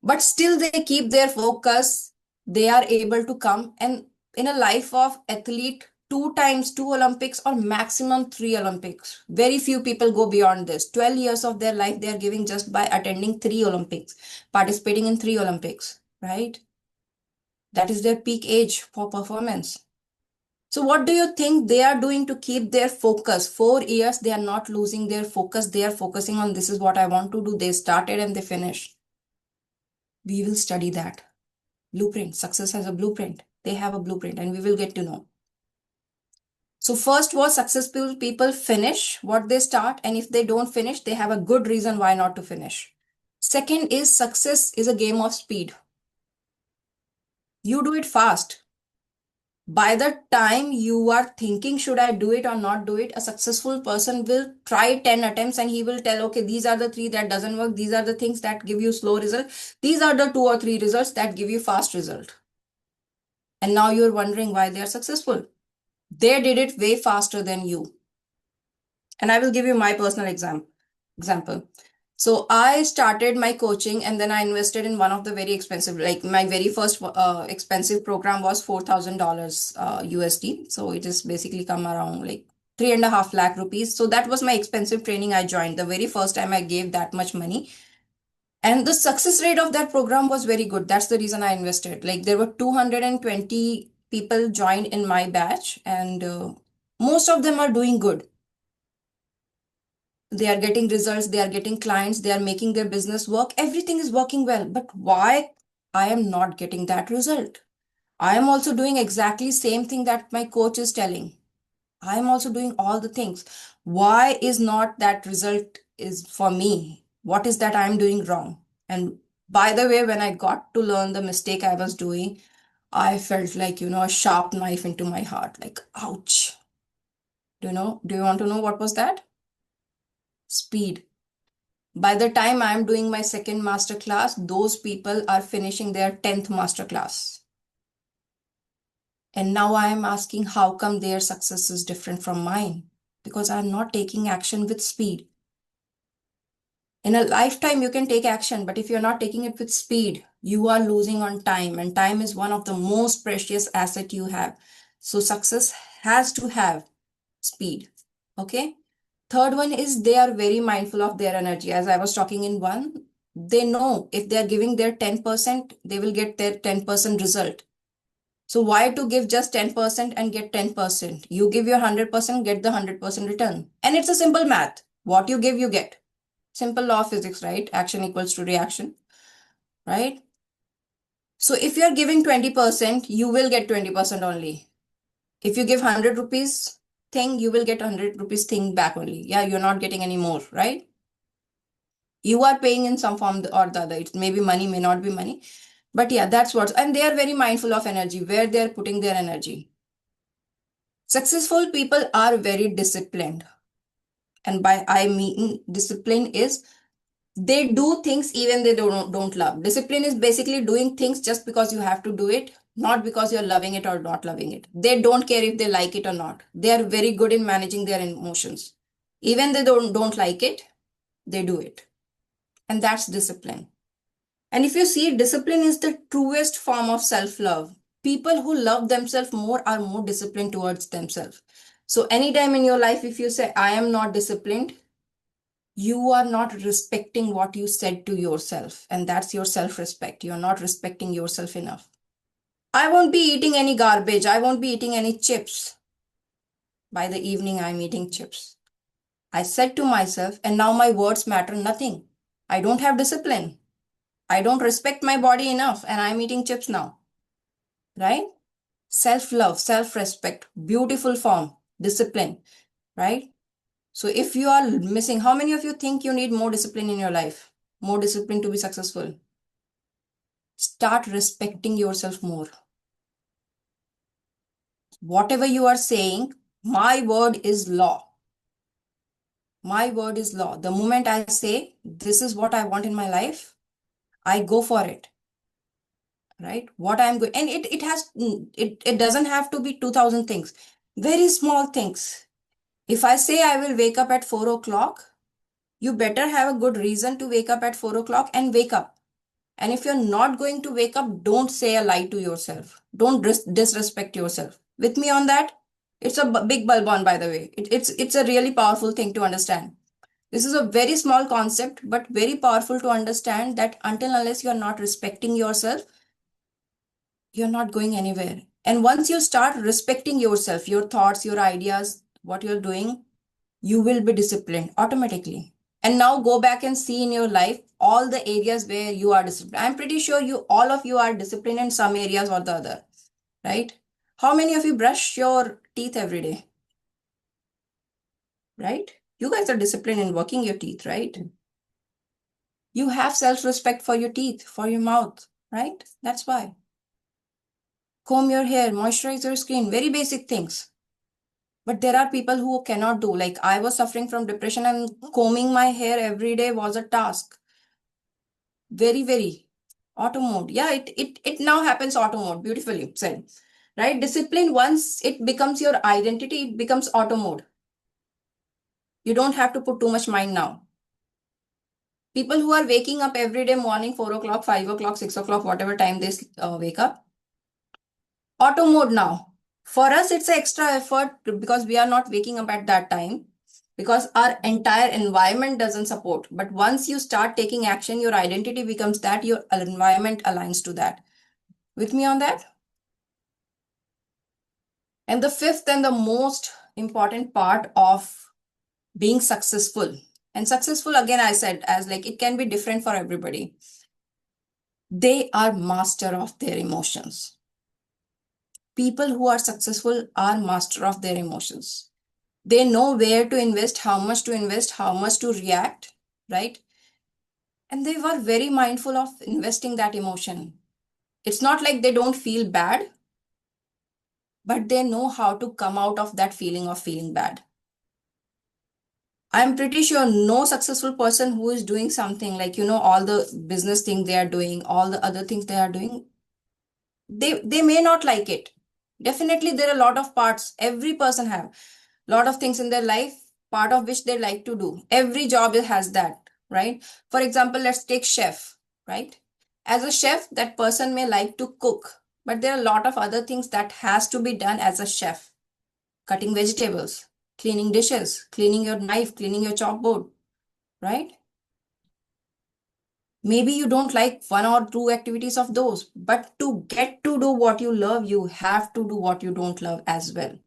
But still they keep their focus, they are able to come. And in a life of athlete, two times two Olympics or maximum three Olympics. Very few people go beyond this. 12 years of their life they are giving just by attending three Olympics, participating in three Olympics, right? That is their peak age for performance. So what do you think they are doing to keep their focus? 4 years, they are not losing their focus. They are focusing on this is what I want to do. They started and they finished. We will study that blueprint. Success has a blueprint. They have a blueprint, and we will get to know. So first was successful people finish what they start, and if they don't finish, they have a good reason why not to finish. Second is success is a game of speed. You do it fast. By the time you are thinking, should I do it or not do it, a successful person will try 10 attempts and he will tell, okay, these are the three that doesn't work. These are the things that give you slow result. These are the two or three results that give you fast result. And now you're wondering why they are successful. They did it way faster than you. And I will give you my personal example. So I started my coaching and then I invested in one of the very expensive, like my very first expensive program was $4,000 USD. So it is basically come around like 3.5 lakh rupees. So that was my expensive training I joined. The very first time I gave that much money. And the success rate of that program was very good. That's the reason I invested. Like there were 220 people joined in my batch and most of them are doing good. They are getting results, they are getting clients, they are making their business work, everything is working well. But why I am not getting that result? I am also doing exactly same thing that my coach is telling. I am also doing all the things. Why is not that result is for me? What is that I am doing wrong? And by the way, when I got to learn the mistake I was doing, I felt like, a sharp knife into my heart, like ouch. Do you want to know what was that? Speed. By the time I'm doing my second master class, those people are finishing their 10th master class. And now I am asking how come their success is different from mine? Because I'm not taking action with speed. In a lifetime, you can take action, but if you're not taking it with speed, you are losing on time. And time is one of the most precious asset you have. So success has to have speed. Okay. Third one is they are very mindful of their energy. As I was talking in one, they know if they are giving their 10%, they will get their 10% result. So why to give just 10% and get 10%? You give your 100%, get the 100% return. And it's a simple math. What you give, you get. Simple law of physics, right? Action equals to reaction, right? So if you're giving 20%, you will get 20% only. If you give 100 rupees thing, you will get 100 rupees thing back only. Yeah, you're not getting any more, right? You are paying in some form or the other. It may be money, may not be money. But yeah, that's what. And they are very mindful of energy, where they're putting their energy. Successful people are very disciplined. And by I mean discipline is they do things even they don't love. Discipline is basically doing things just because you have to do it, not because you're loving it or not loving it. They don't care if they like it or not. They are very good in managing their emotions. Even they don't like it, they do it. And that's discipline. And if you see, discipline is the truest form of self-love. People who love themselves more are more disciplined towards themselves. So anytime in your life, if you say, I am not disciplined, you are not respecting what you said to yourself. And that's your self-respect. You're not respecting yourself enough. I won't be eating any garbage. I won't be eating any chips. By the evening, I'm eating chips. I said to myself, and now my words matter nothing. I don't have discipline. I don't respect my body enough, and I'm eating chips now. Right? Self-love, self-respect, beautiful form, discipline, right? So if you are missing, how many of you think you need more discipline in your life? More discipline to be successful? Start respecting yourself more. Whatever you are saying, my word is law. My word is law. The moment I say, this is what I want in my life, I go for it. Right? What I'm going, and it doesn't have to be 2000 things. Very small things. If I say I will wake up at 4 o'clock, you better have a good reason to wake up at 4 o'clock and wake up. And if you're not going to wake up, don't say a lie to yourself. Don't disrespect yourself. With me on that? It's a big bulb on, by the way. It's a really powerful thing to understand. This is a very small concept, but very powerful to understand that until unless you're not respecting yourself, you're not going anywhere. And once you start respecting yourself, your thoughts, your ideas, what you're doing, you will be disciplined automatically. And now go back and see in your life all the areas where you are disciplined. I'm pretty sure all of you are disciplined in some areas or the other, right? How many of you brush your teeth every day, right? You guys are disciplined in working your teeth, right? You have self-respect for your teeth, for your mouth, right? That's why. Comb your hair, moisturize your skin, very basic things. But there are people who cannot do. Like I was suffering from depression and combing my hair every day was a task. Very, very auto mode. Yeah, it now happens auto mode. Beautifully said. Right? Discipline, once it becomes your identity, it becomes auto mode. You don't have to put too much mind now. People who are waking up every day morning, 4 o'clock, 5 o'clock, 6 o'clock, whatever time they wake up, auto mode now. For us, it's an extra effort because we are not waking up at that time because our entire environment doesn't support. But once you start taking action, your identity becomes that, your environment aligns to that. With me on that? And the fifth and the most important part of being successful, and successful, again, I said, as like it can be different for everybody. They are master of their emotions. People who are successful are master of their emotions. They know where to invest, how much to react, right? And they were very mindful of investing that emotion. It's not like they don't feel bad, but they know how to come out of that feeling of feeling bad. I'm pretty sure no successful person who is doing something like, all the business thing they are doing, all the other things they are doing, they may not like it. Definitely there are a lot of parts. Every person have a lot of things in their life, part of which they like to do. Every job has that, right? For example, let's take chef, right? As a chef, that person may like to cook, but there are a lot of other things that has to be done as a chef. Cutting vegetables, cleaning dishes, cleaning your knife, cleaning your chopboard, right? Maybe you don't like one or two activities of those, but to get to do what you love, you have to do what you don't love as well,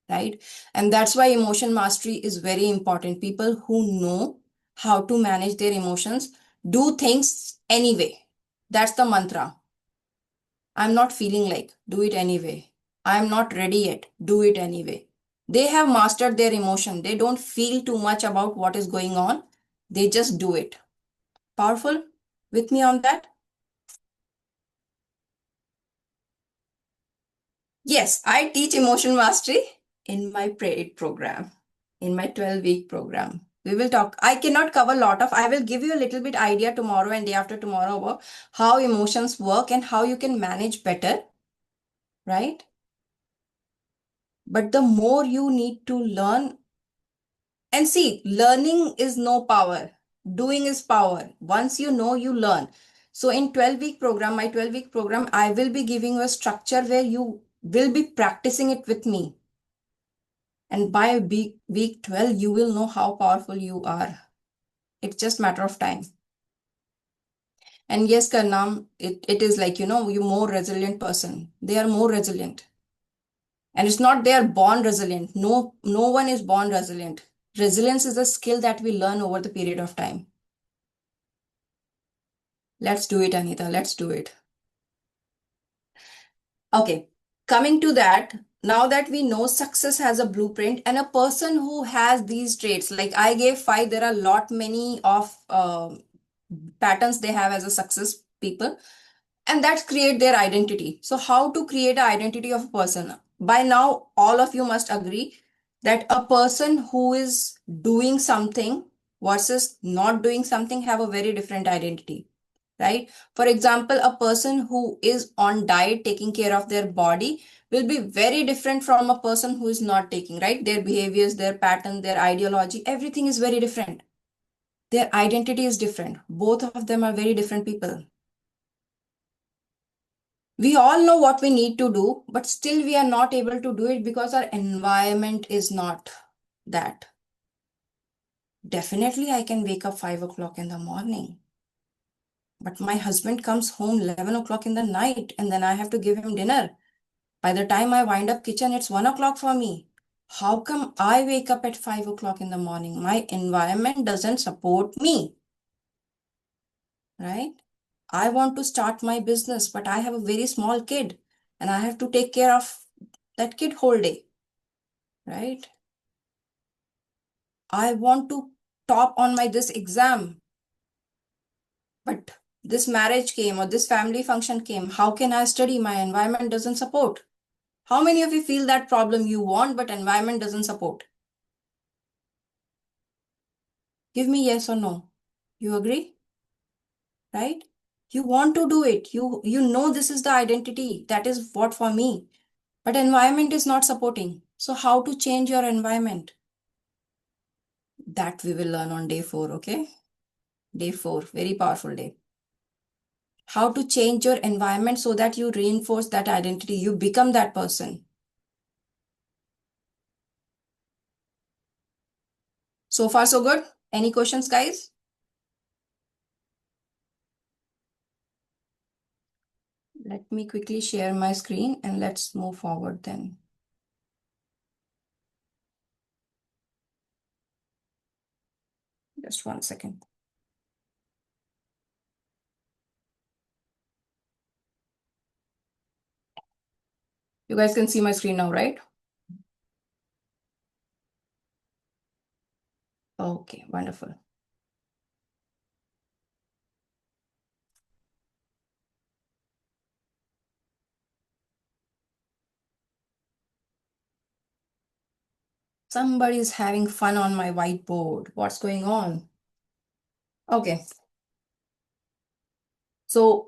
right? And that's why emotion mastery is very important. People who know how to manage their emotions do things anyway. That's the mantra. I'm not feeling like, do it anyway. I'm not ready yet, do it anyway. They have mastered their emotion. They don't feel too much about what is going on. They just do it. Powerful? With me on that? Yes, I teach emotion mastery in my paid program, in my 12-week program. We will talk. I cannot cover a lot of, I will give you a little bit idea tomorrow and day after tomorrow about how emotions work and how you can manage better, right? But the more you need to learn, and see, learning is no power. Doing is power. Once you know, you learn. So in 12-week program, my 12-week program, I will be giving you a structure where you will be practicing it with me. And by week 12, you will know how powerful you are. It's just matter of time. And yes, Karnam, it is like, you more resilient person. They are more resilient. And it's not they are born resilient. No, no one is born resilient. Resilience is a skill that we learn over the period of time. Let's do it, Anita. Let's do it. Okay, coming to that, now that we know success has a blueprint and a person who has these traits, like I gave five, there are a lot many of patterns they have as a success people, and that create their identity. So how to create an identity of a person? By now, all of you must agree that a person who is doing something versus not doing something have a very different identity, right? For example, a person who is on diet, taking care of their body, will be very different from a person who is not taking, right? Their behaviors, their pattern, their ideology, everything is very different. Their identity is different. Both of them are very different people. We all know what we need to do, but still we are not able to do it because our environment is not that. Definitely, I can wake up 5 o'clock in the morning, but my husband comes home 11 o'clock in the night and then I have to give him dinner. By the time I wind up kitchen, it's 1 o'clock for me. How come I wake up at 5 o'clock in the morning? My environment doesn't support me, right? I want to start my business, but I have a very small kid and I have to take care of that kid whole day, right? I want to top on my this exam, but this marriage came or this family function came. How can I study? My environment doesn't support. How many of you feel that problem you want, but environment doesn't support? Give me yes or no. You agree, right? You want to do it. You know this is the identity. That is what for me. But environment is not supporting. So how to change your environment? That we will learn on day 4, okay? Day 4, very powerful day. How to change your environment so that you reinforce that identity. You become that person. So far, so good. Any questions, guys? Let me quickly share my screen and let's move forward then. Just 1 second. You guys can see my screen now, right? Okay, wonderful. Somebody's having fun on my whiteboard. What's going on? Okay, so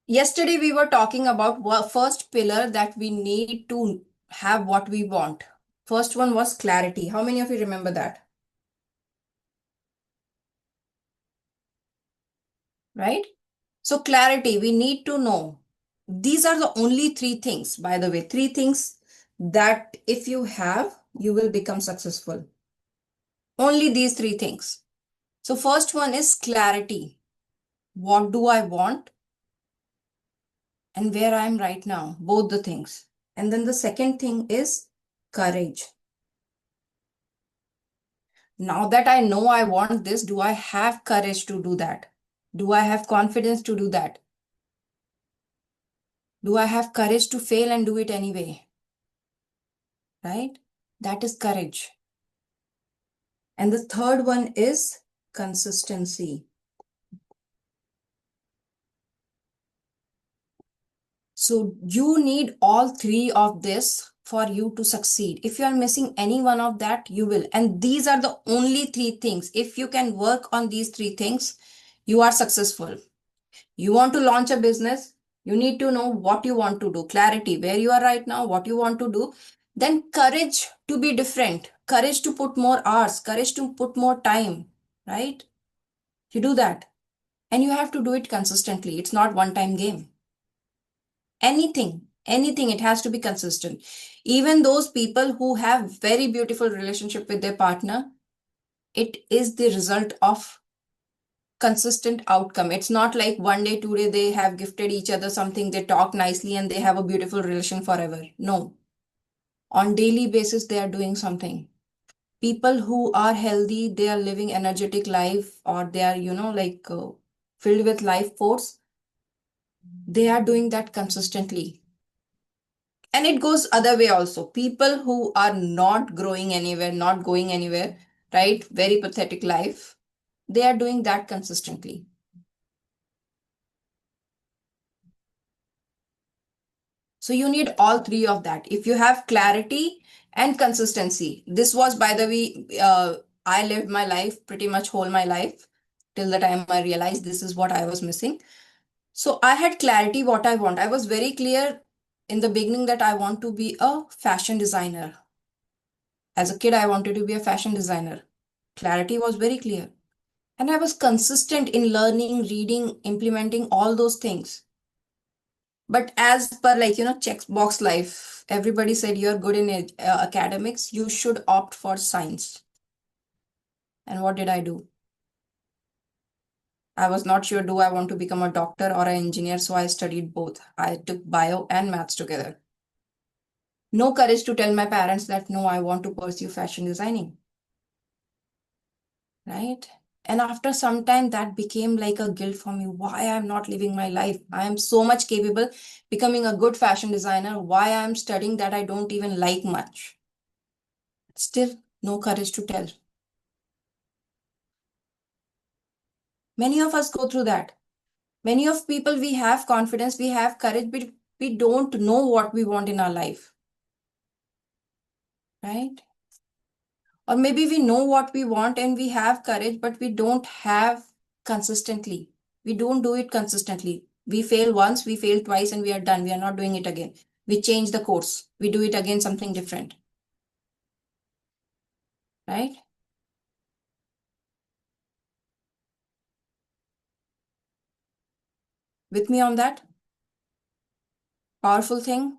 yesterday we were talking about first pillar that we need to have what we want. First one was clarity. How many of you remember that? Right? So clarity, we need to know. These are the only 3 things, by the way, 3 things that if you have, you will become successful. Only these 3 things. So first one is clarity. What do I want and where I am right now? Both the things. And then the second thing is courage. Now that I know I want this, do I have courage to do that? Do I have confidence to do that? Do I have courage to fail and do it anyway? Right? That is courage. And the third one is consistency. So you need all 3 of this for you to succeed. If you are missing any one of that, you will. And these are the only 3 things. If you can work on these 3 things, you are successful. You want to launch a business, you need to know what you want to do, clarity, where you are right now, what you want to do. Then courage to be different, courage to put more hours, courage to put more time, right? You do that. And you have to do it consistently. It's not one time game. Anything, it has to be consistent. Even those people who have very beautiful relationship with their partner, it is the result of consistent outcome. It's not like one day, 2 day they have gifted each other something, they talk nicely and they have a beautiful relation forever. No. On daily basis, they are doing something. People who are healthy, they are living energetic life or they are, filled with life force. They are doing that consistently. And it goes other way also. People who are not growing anywhere, not going anywhere, right? Very pathetic life. They are doing that consistently. So you need all 3 of that. If you have clarity and consistency, this was, by the way, I lived my life pretty much whole my life till the time I realized this is what I was missing. So I had clarity what I want. I was very clear in the beginning that I want to be a fashion designer. As a kid, I wanted to be a fashion designer. Clarity was very clear. And I was consistent in learning, reading, implementing all those things. But as per checkbox life, everybody said you're good in academics, you should opt for science. And what did I do? I was not sure, do I want to become a doctor or an engineer? So I studied both. I took bio and maths together. No courage to tell my parents that no, I want to pursue fashion designing, right? And after some time, that became like a guilt for me. Why I'm not living my life? I am so much capable becoming a good fashion designer. Why I'm studying that I don't even like much? Still, no courage to tell. Many of us go through that. Many of people, we have confidence, we have courage, but we don't know what we want in our life, right? Or maybe we know what we want and we have courage, but we don't have consistently. We don't do it consistently. We fail once, we fail twice, and we are done. We are not doing it again. We change the course. We do it again, something different, right? With me on that? Powerful thing.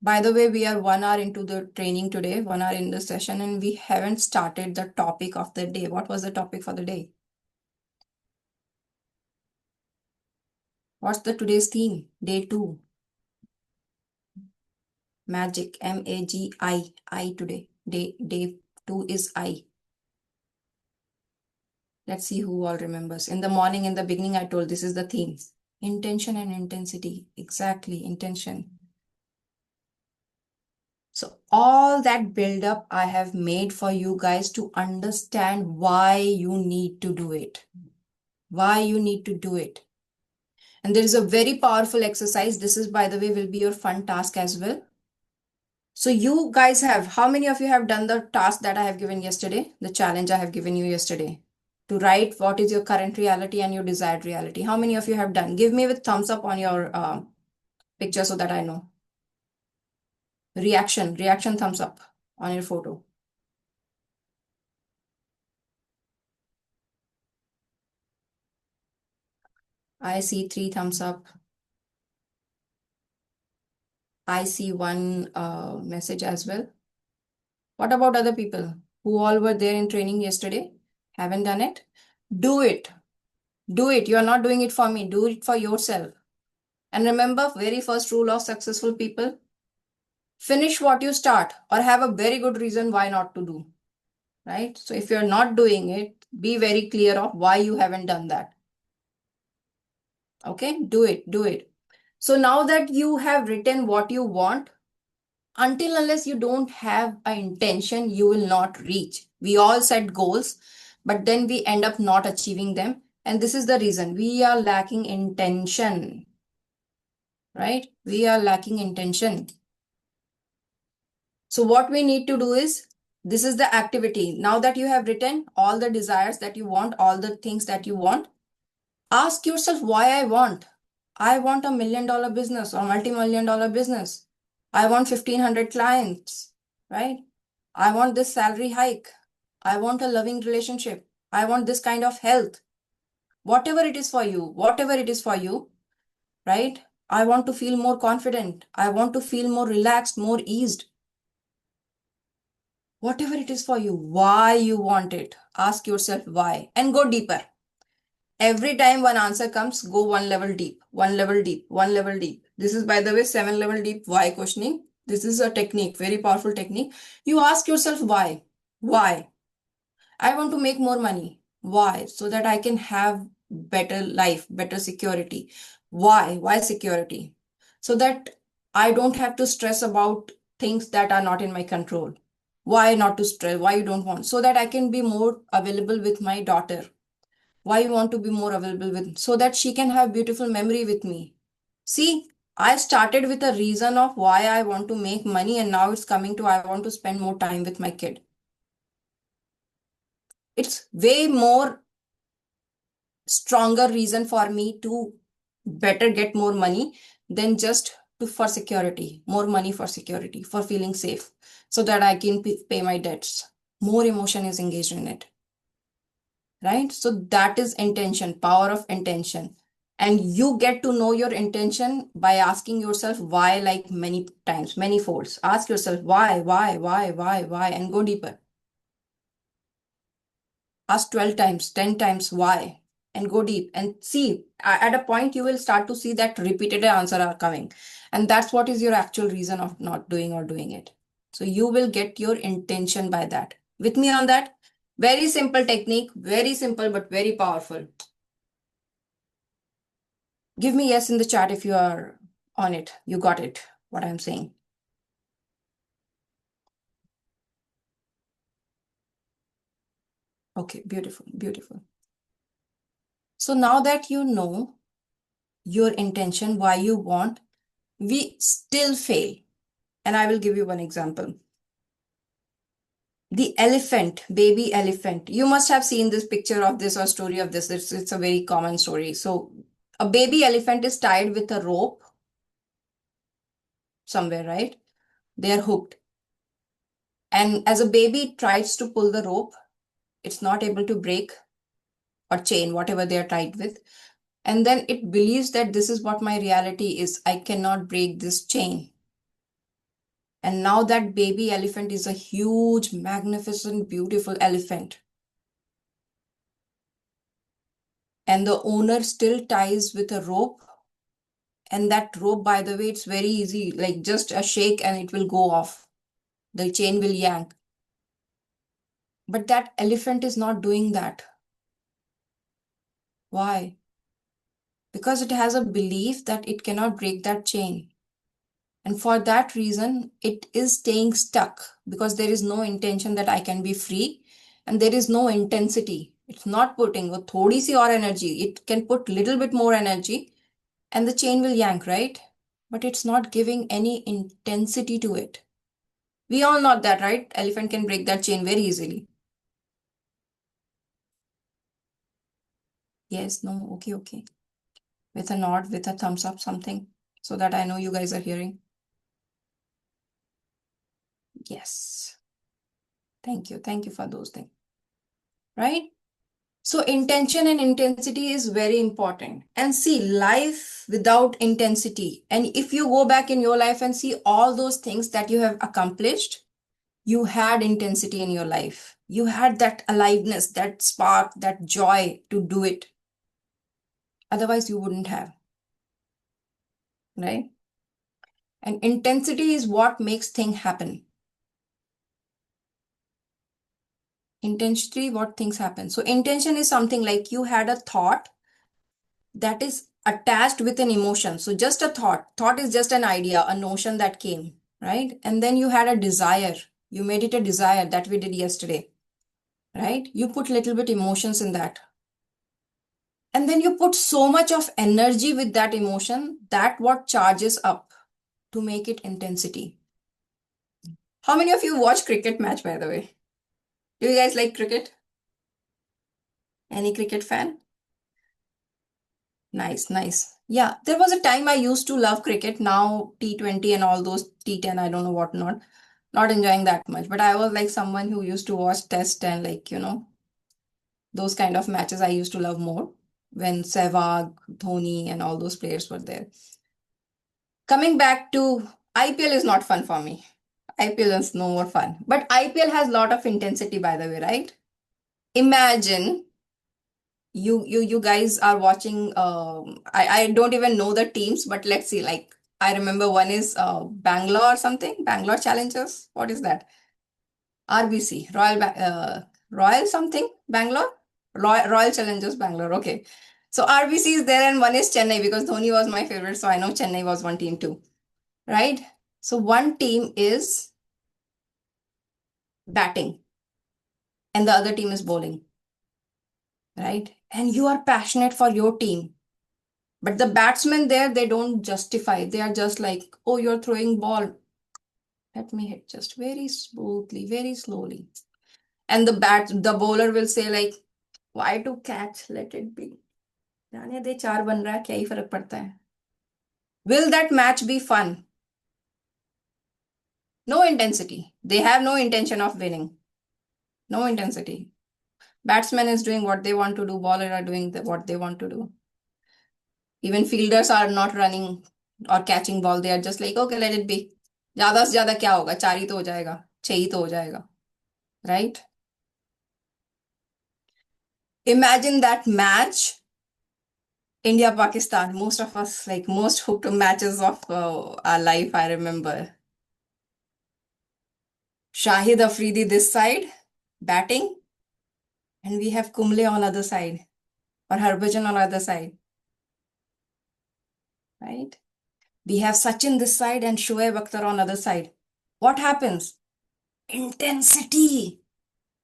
By the way, we are 1 hour into the training today, 1 hour in the session, and we haven't started the topic of the day. What was the topic for the day? What's the today's theme? Day two. Magic. MAGI. I today. Day two is I. Let's see who all remembers. In the morning, in the beginning, I told this is the theme. Intention and intensity. Exactly. Intention. So all that build up I have made for you guys to understand why you need to do it. Why you need to do it. And there is a very powerful exercise. This is, by the way, will be your fun task as well. So you guys have, how many of you have done the task that I have given yesterday? The challenge I have given you yesterday to write what is your current reality and your desired reality. How many of you have done? Give me with thumbs up on your picture so that I know. Reaction thumbs up on your photo. I see 3 thumbs up. I see one message as well. What about other people who all were there in training yesterday? Haven't done it? Do it. Do it. You are not doing it for me. Do it for yourself. And remember, very first rule of successful people, finish what you start or have a very good reason why not to do, right? So if you're not doing it, be very clear of why you haven't done that. Okay, do it, do it. So now that you have written what you want, until unless you don't have an intention, you will not reach. We all set goals, but then we end up not achieving them. And this is the reason we are lacking intention, right? We are lacking intention. So what we need to do is, this is the activity. Now that you have written all the desires that you want, all the things that you want, ask yourself why I want. I want $1 million business or multi-million dollar business. I want 1,500 clients, right? I want this salary hike. I want a loving relationship. I want this kind of health. Whatever it is for you, whatever it is for you, right? I want to feel more confident. I want to feel more relaxed, more eased. Whatever it is for you, why you want it, ask yourself why and go deeper. Every time one answer comes, go one level deep, one level deep, one level deep. This is, by the way, 7 level deep why questioning. This is a technique, very powerful technique. You ask yourself why. Why? I want to make more money. Why? So that I can have better life, better security. Why? Why security? So that I don't have to stress about things that are not in my control. Why not to stress? Why you don't want? So that I can be more available with my daughter. Why you want to be more available with? So that she can have beautiful memory with me. See, I started with a reason of why I want to make money, and now it's coming to I want to spend more time with my kid. It's way more stronger reason for me to better get more money than just to for security, more money for security, for feeling safe, so that I can pay my debts. More emotion is engaged in it, right? So that is intention, power of intention. And you get to know your intention by asking yourself why, like many times, many folds. Ask yourself why, and go deeper. Ask 12 times, 10 times why. and go deep and see. At a point, you will start to see that repeated answer are coming. And that's what is your actual reason of not doing or doing it. So you will get your intention by that. With me on that? Very simple technique, very simple but very powerful. Give me yes in the chat if you are on it. You got it, what I'm saying. Okay, beautiful, beautiful. So now that you know your intention, why you want, we still fail. And I will give you one example. The elephant, baby elephant. You must have seen this picture of this or story of this. It's a very common story. So a baby elephant is tied with a rope somewhere, right? They are hooked. And as a baby tries to pull the rope, it's not able to break or chain, whatever they are tied with. And then it believes that this is what my reality is. I cannot break this chain. And now that baby elephant is a huge, magnificent, beautiful elephant. And the owner still ties with a rope. And that rope, by the way, it's very easy, like just a shake and it will go off. The chain will yank. But that elephant is not doing that. Why? Because it has a belief that it cannot break that chain. And for that reason, it is staying stuck because there is no intention that I can be free and there is no intensity. It's not putting a thodi si or energy. It can put little bit more energy and the chain will yank, right? But it's not giving any intensity to it. We all know that, right? Elephant can break that chain very easily. Yes, no, okay, okay. With a nod, with a thumbs up, something, so that I know you guys are hearing. Yes. Thank you. Thank you for those things. Right? So intention and intensity is very important. And see, life without intensity. And if you go back in your life and see all those things that you have accomplished, you had intensity in your life. You had that aliveness, that spark, that joy to do it. Otherwise, you wouldn't have, right? And intensity is what makes things happen. Intensity, what things happen. So intention is something like you had a thought that is attached with an emotion. So just a thought. Thought is just an idea, a notion that came, right? And then you had a desire. You made it a desire that we did yesterday, right? You put little bit emotions in that. And then you put so much of energy with that emotion that what charges up to make it intensity. How many of you watch cricket match, by the way? Do you guys like cricket? Any cricket fan? Nice, nice. Yeah, there was a time I used to love cricket. Now T20 and all those T10, I don't know what not. Not enjoying that much. But I was like someone who used to watch test and like, those kind of matches I used to love more when Sehwag, Dhoni and all those players were there. Coming back to IPL is not fun for me. IPL is no more fun. But IPL has a lot of intensity, by the way, right? Imagine you guys are watching I don't even know the teams, but let's see, like I remember one is Bangalore or something, Bangalore Challengers. What is that? RBC, Royal something, Bangalore? Royal Challengers Bangalore. Okay. So RBC is there and one is Chennai because Dhoni was my favorite, so I know Chennai was one team too, right? So one team is batting and the other team is bowling, right? And you are passionate for your team. But the batsmen there, they don't justify. They are just like, oh, you're throwing ball. Let me hit just very smoothly, very slowly. And the bowler will say like, why to catch? Let it be. जाने दे चार बन रहा है क्या ही फर्क पड़ता है. Will that match be fun? No intensity. They have no intention of winning. No intensity. Batsman is doing what they want to do. Bowler are doing what they want to do. Even fielders are not running or catching ball. They are just like, okay, let it be. ज्यादा से ज्यादा क्या होगा, चार ही तो हो जाएगा, छह ही तो हो जाएगा, right? Imagine that match India, Pakistan. Most of us, like most hooked matches of our life, I remember. Shahid Afridi this side, batting, and we have Kumble on other side, or Harbhajan on other side, right? We have Sachin this side and Shoaib Akhtar on other side. What happens? Intensity.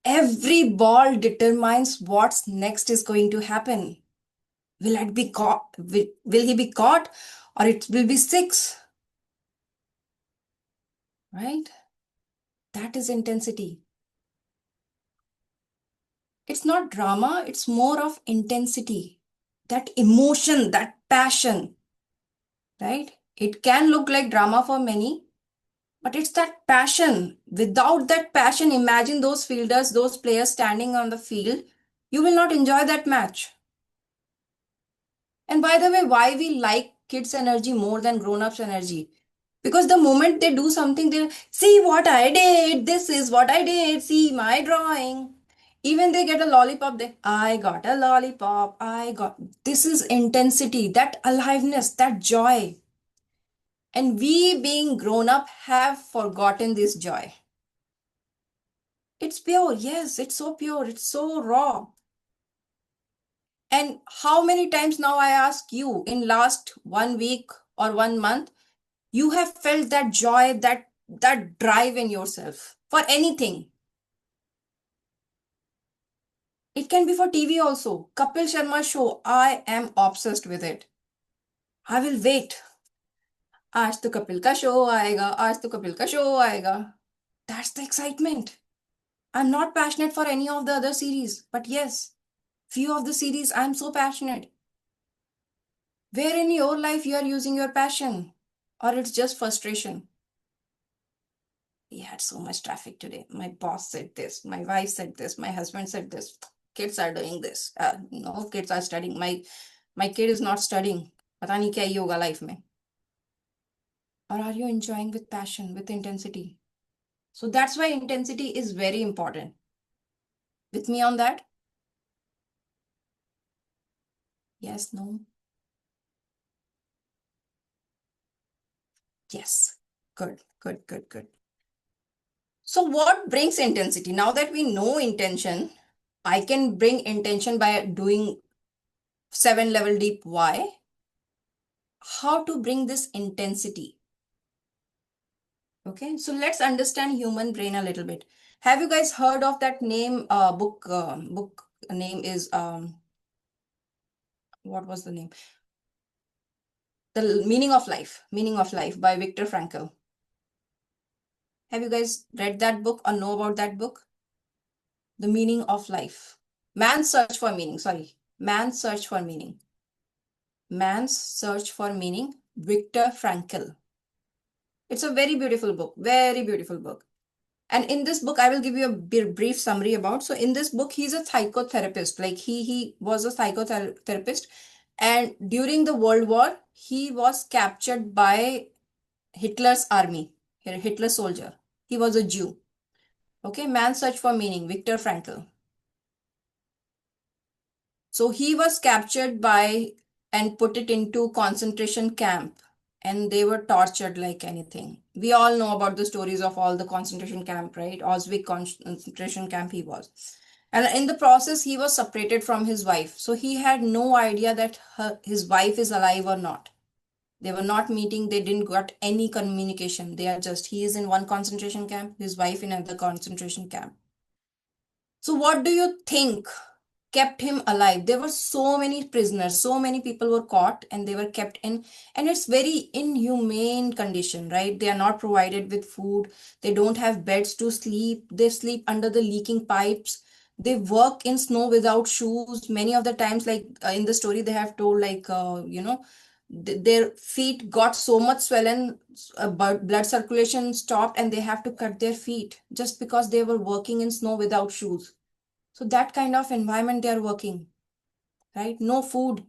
Every ball determines what's next is going to happen. Will it be caught? Will he be caught, or it will be six? Right? That is intensity. It's not drama, it's more of intensity. That emotion, that passion, right? It can look like drama for many, but it's that passion. Without that passion, imagine those fielders, those players standing on the field. You will not enjoy that match. And by the way, why we like kids' energy more than grown-ups' energy? Because the moment they do something, they see what I did, this is what I did, see my drawing. Even they get a lollipop, they I got a lollipop, I got this is intensity, that aliveness, that joy. And we being grown up have forgotten this joy. It's pure, yes, it's so pure, it's so raw. And how many times now I ask you in last 1 week or 1 month, you have felt that joy, that drive in yourself for anything. It can be for TV also. Kapil Sharma show, I am obsessed with it. I will wait. आज तो कपिल का show आएगा, आज तो कपिल का show आएगा. That's the excitement. I'm not passionate for any of the other series, but yes, few of the series I'm so passionate. Where in your life you are using your passion, or it's just frustration? We had so much traffic today. My boss said this, my wife said this, my husband said this. Kids are doing this. No, kids are studying. My kid is not studying. पता नहीं क्या ही होगा life में. Or are you enjoying with passion, with intensity? So that's why intensity is very important. With me on that? Yes, no, yes. Good, good, good, good. So what brings intensity? Now that we know intention, I can bring intention by doing 7 level deep why. How to bring this intensity? Okay, so let's understand human brain a little bit. Have you guys heard of that name? Book name is what was the name? The Meaning of Life by Viktor Frankl. Have you guys read that book or know about that book? The Meaning of Life. Man's Search for Meaning. Sorry, Man's Search for Meaning. Man's Search for Meaning. Viktor Frankl. It's a very beautiful book. Very beautiful book. And in this book, I will give you a brief summary about. So in this book, he's a psychotherapist. Like he was a psychotherapist. And during the World War, he was captured by Hitler's army, Hitler soldier. He was a Jew. Okay, Man's Search for Meaning, Viktor Frankl. So he was captured by and put it into concentration camp, and they were tortured like anything. We all know about the stories of all the concentration camp, right? Auschwitz concentration camp he was. And in the process, he was separated from his wife. So he had no idea that his wife is alive or not. They were not meeting. They didn't got any communication. They are just, he is in one concentration camp, his wife in another concentration camp. So what do you think kept him alive? There were so many prisoners, so many people were caught and they were kept in, and it's very inhumane condition, right? They are not provided with food. They don't have beds to sleep. They sleep under the leaking pipes. They work in snow without shoes. Many of the times, like in the story, they have told like, their feet got so much swollen, blood circulation stopped, and they have to cut their feet just because they were working in snow without shoes. So that kind of environment they are working, right? No food.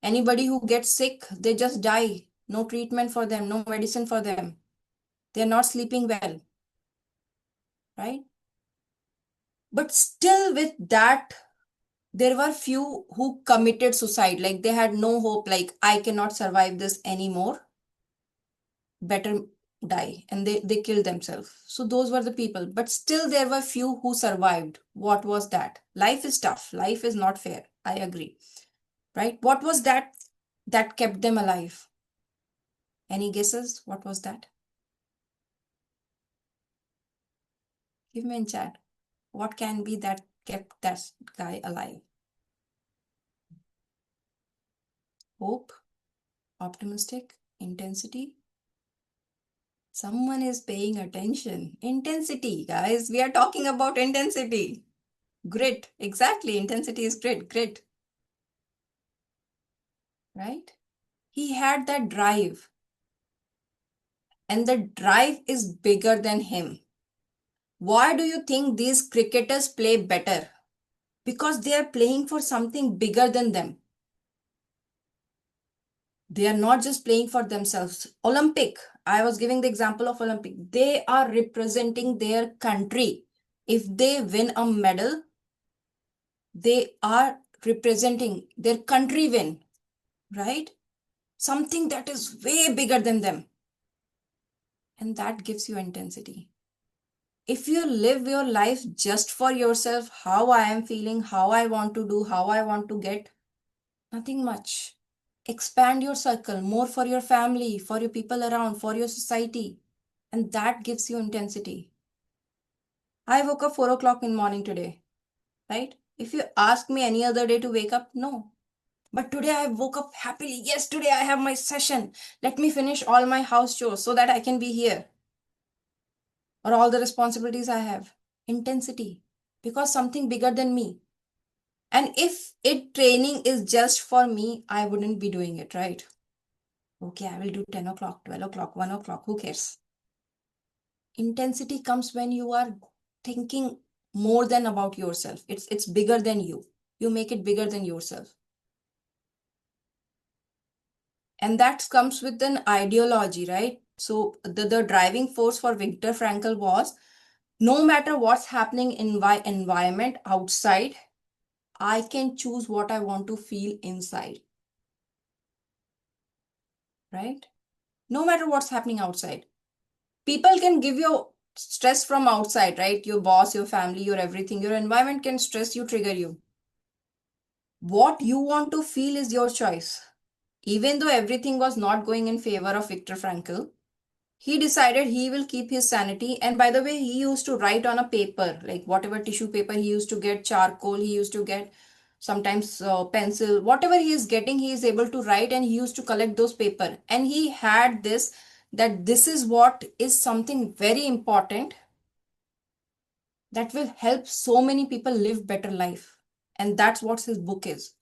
Anybody who gets sick, they just die. No treatment for them, no medicine for them. They're not sleeping well, right? But still with that There were few who committed suicide, like they had no hope, like I cannot survive this anymore, better die, and they killed themselves. So those were the people, but still there were few who survived. What was that? Life is tough, life is not fair, I agree, right? What was that that kept them alive? Any guesses? What was that? Give me in chat. What can be that kept that guy alive? Hope, optimistic, intensity. Someone is paying attention. Intensity, guys. We are talking about intensity. Grit. Exactly. Intensity is grit. Grit. Right? He had that drive, and the drive is bigger than him. Why do you think these cricketers play better? Because they are playing for something bigger than them. They are not just playing for themselves. Olympic, I was giving the example of Olympic. They are representing their country. If they win a medal, they are representing their country win, right? Something that is way bigger than them. And that gives you intensity. If you live your life just for yourself, how I am feeling, how I want to do, how I want to get, nothing much. Expand your circle more for your family, for your people around, for your society. And that gives you intensity. I woke up 4 o'clock in morning today, right? If you ask me any other day to wake up, no. But today I woke up happily. Yes, today I have my session. Let me finish all my house chores so that I can be here. Or all the responsibilities I have. Intensity. Because something bigger than me. And if it training is just for me, I wouldn't be doing it, right? Okay, I will do 10 o'clock, 12 o'clock, 1 o'clock. Who cares? Intensity comes when you are thinking more than about yourself. It's bigger than you. You make it bigger than yourself. And that comes with an ideology, right? So the driving force for Viktor Frankl was no matter what's happening in my environment outside, I can choose what I want to feel inside, right? No matter what's happening outside. People can give you stress from outside, right? Your boss, your family, your everything. Your environment can stress you, trigger you. What you want to feel is your choice. Even though everything was not going in favor of Viktor Frankl, he decided he will keep his sanity. And by the way, he used to write on a paper, like whatever tissue paper he used to get, charcoal, he used to get sometimes pencil, whatever he is getting, he is able to write, and he used to collect those paper. And he had this, that this is what is something very important that will help so many people live better life. And that's what his book is,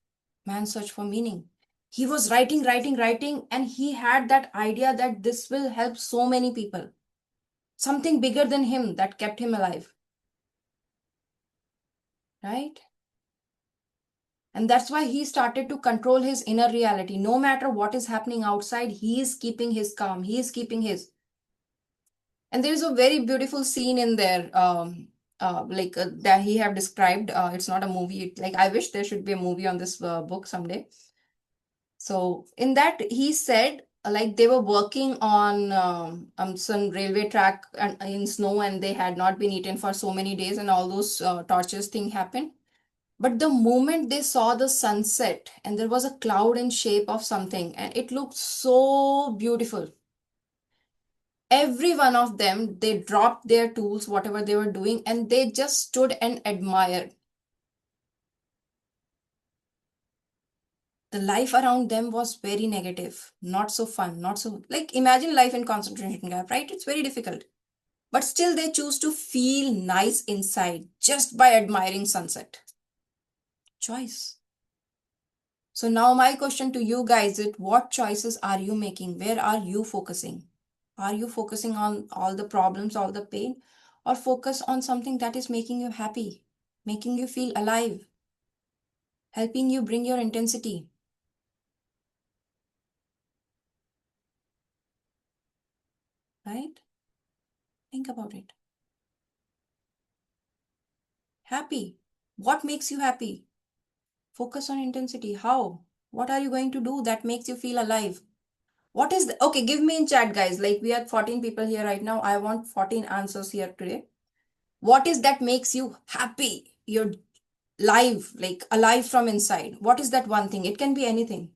Man's Search for Meaning. He was writing, writing, writing, and he had that idea that this will help so many people. Something bigger than him that kept him alive, right? And that's why he started to control his inner reality. No matter what is happening outside, he is keeping his calm, he is keeping his. And there's a very beautiful scene in there, that he have described. It's not a movie. Like, I wish there should be a movie on this book someday. So in that, he said, like they were working on some railway track and in snow, and they had not been eaten for so many days, and all those torturous thing happened. But the moment they saw the sunset, and there was a cloud in shape of something, and it looked so beautiful. Every one of them, they dropped their tools, whatever they were doing, and they just stood and admired. The life around them was very negative, not so fun, not so, like, imagine life in concentration camp, right? It's very difficult. But still they choose to feel nice inside just by admiring sunset. Choice. So now my question to you guys is, what choices are you making? Where are you focusing? Are you focusing on all the problems, all the pain, or focus on something that is making you happy, making you feel alive, helping you bring your intensity, right? Think about it. Happy. What makes you happy? Focus on intensity. How? What are you going to do that makes you feel alive? What is the, okay, give me in chat, guys. Like we are 14 people here right now. I want 14 answers here today. What is that makes you happy? You're live, like alive from inside. What is that one thing? It can be anything.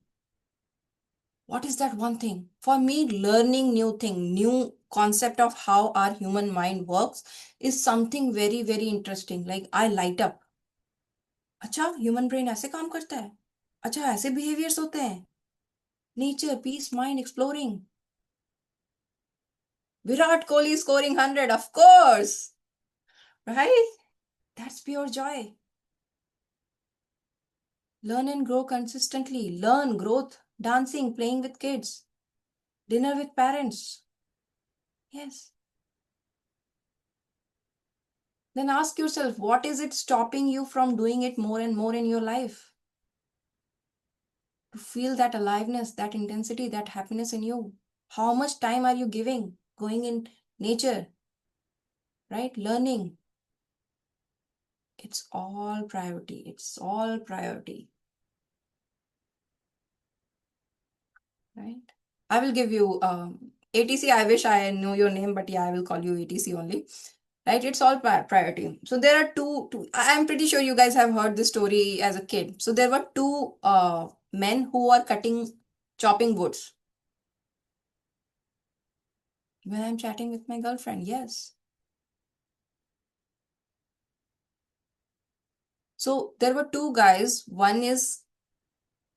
What is that one thing? For me, learning new thing, new concept of how our human mind works is something very, very interesting. Like I light up. अच्छा human brain ऐसे काम करता है अच्छा ऐसे behaviours होते हैं nature peace mind exploring Virat Kohli scoring 100 of course right that's pure joy learn and grow consistently learn growth dancing playing with kids dinner with parents yes then ask yourself what is it stopping you from doing it more and more in your life to feel that aliveness that intensity that happiness in you how much time are you giving going in nature right learning it's all priority it's all priority right I will give you atc I wish I know your name but yeah I will call you atc only right it's all priority so there are I'm pretty sure you guys have heard this story as a kid so there were two men who are chopping woods when I'm chatting with my girlfriend yes so there were two guys one is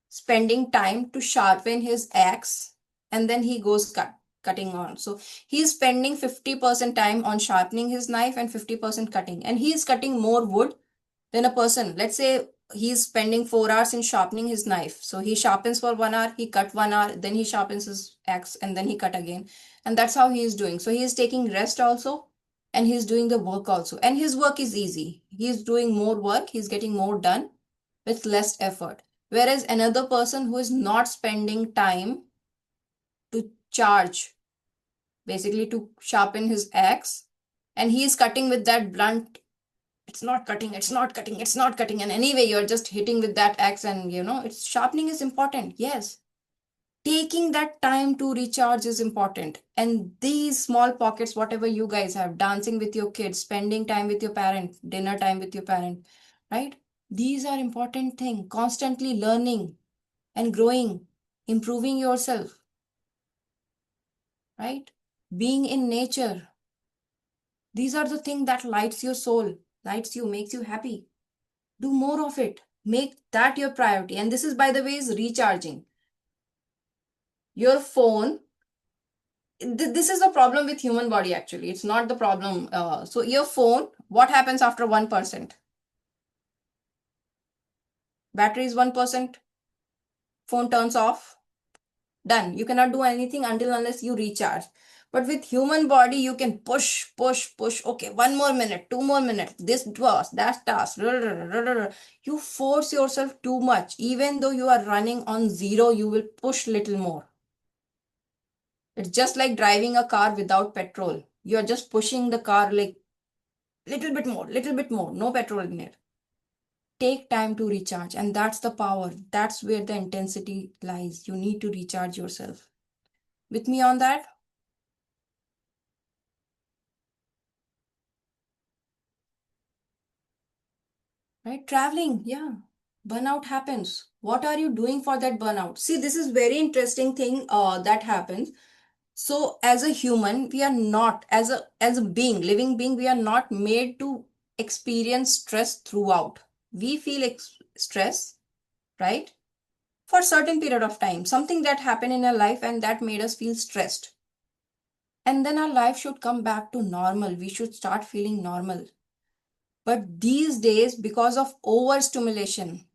spending time to sharpen his axe and then he goes cutting on so he's spending 50% time on sharpening his knife and 50% cutting and he is cutting more wood than a person let's say he's spending 4 hours in sharpening his knife so he sharpens for 1 hour he cut 1 hour then he sharpens his axe and then he cut again and that's how he is doing so he is taking rest also and he's doing the work also and his work is easy he's doing more work he's getting more done with less effort whereas another person who is not spending time to charge basically to sharpen his axe and he is cutting with that blunt it's not cutting and anyway you're just hitting with that axe and it's sharpening is important yes taking that time to recharge is important and these small pockets whatever you guys have dancing with your kids spending time with your parent dinner time with your parent right these are important thing constantly learning and growing improving yourself right being in nature these are the thing that lights your soul lights you makes you happy do more of it make that your priority and this is by the way is recharging your phone this is the problem with human body actually it's not the problem so your phone what happens after 1% battery is 1% phone turns off done you cannot do anything until unless you recharge but with human body you can push okay 1 more minute 2 more minutes this task that task you force yourself too much even though you are running on zero you will push little more it's just like driving a car without petrol you're just pushing the car like little bit more no petrol in it take time to recharge and that's the power that's where the intensity lies you need to recharge yourself with me on that right traveling yeah burnout happens what are you doing for that burnout see this is very interesting thing that happens so as a human we are not as a being living being we are not made to experience stress throughout we feel stress right for certain period of time something that happened in our life and that made us feel stressed and then our life should come back to normal we should start feeling normal but these days because of overstimulation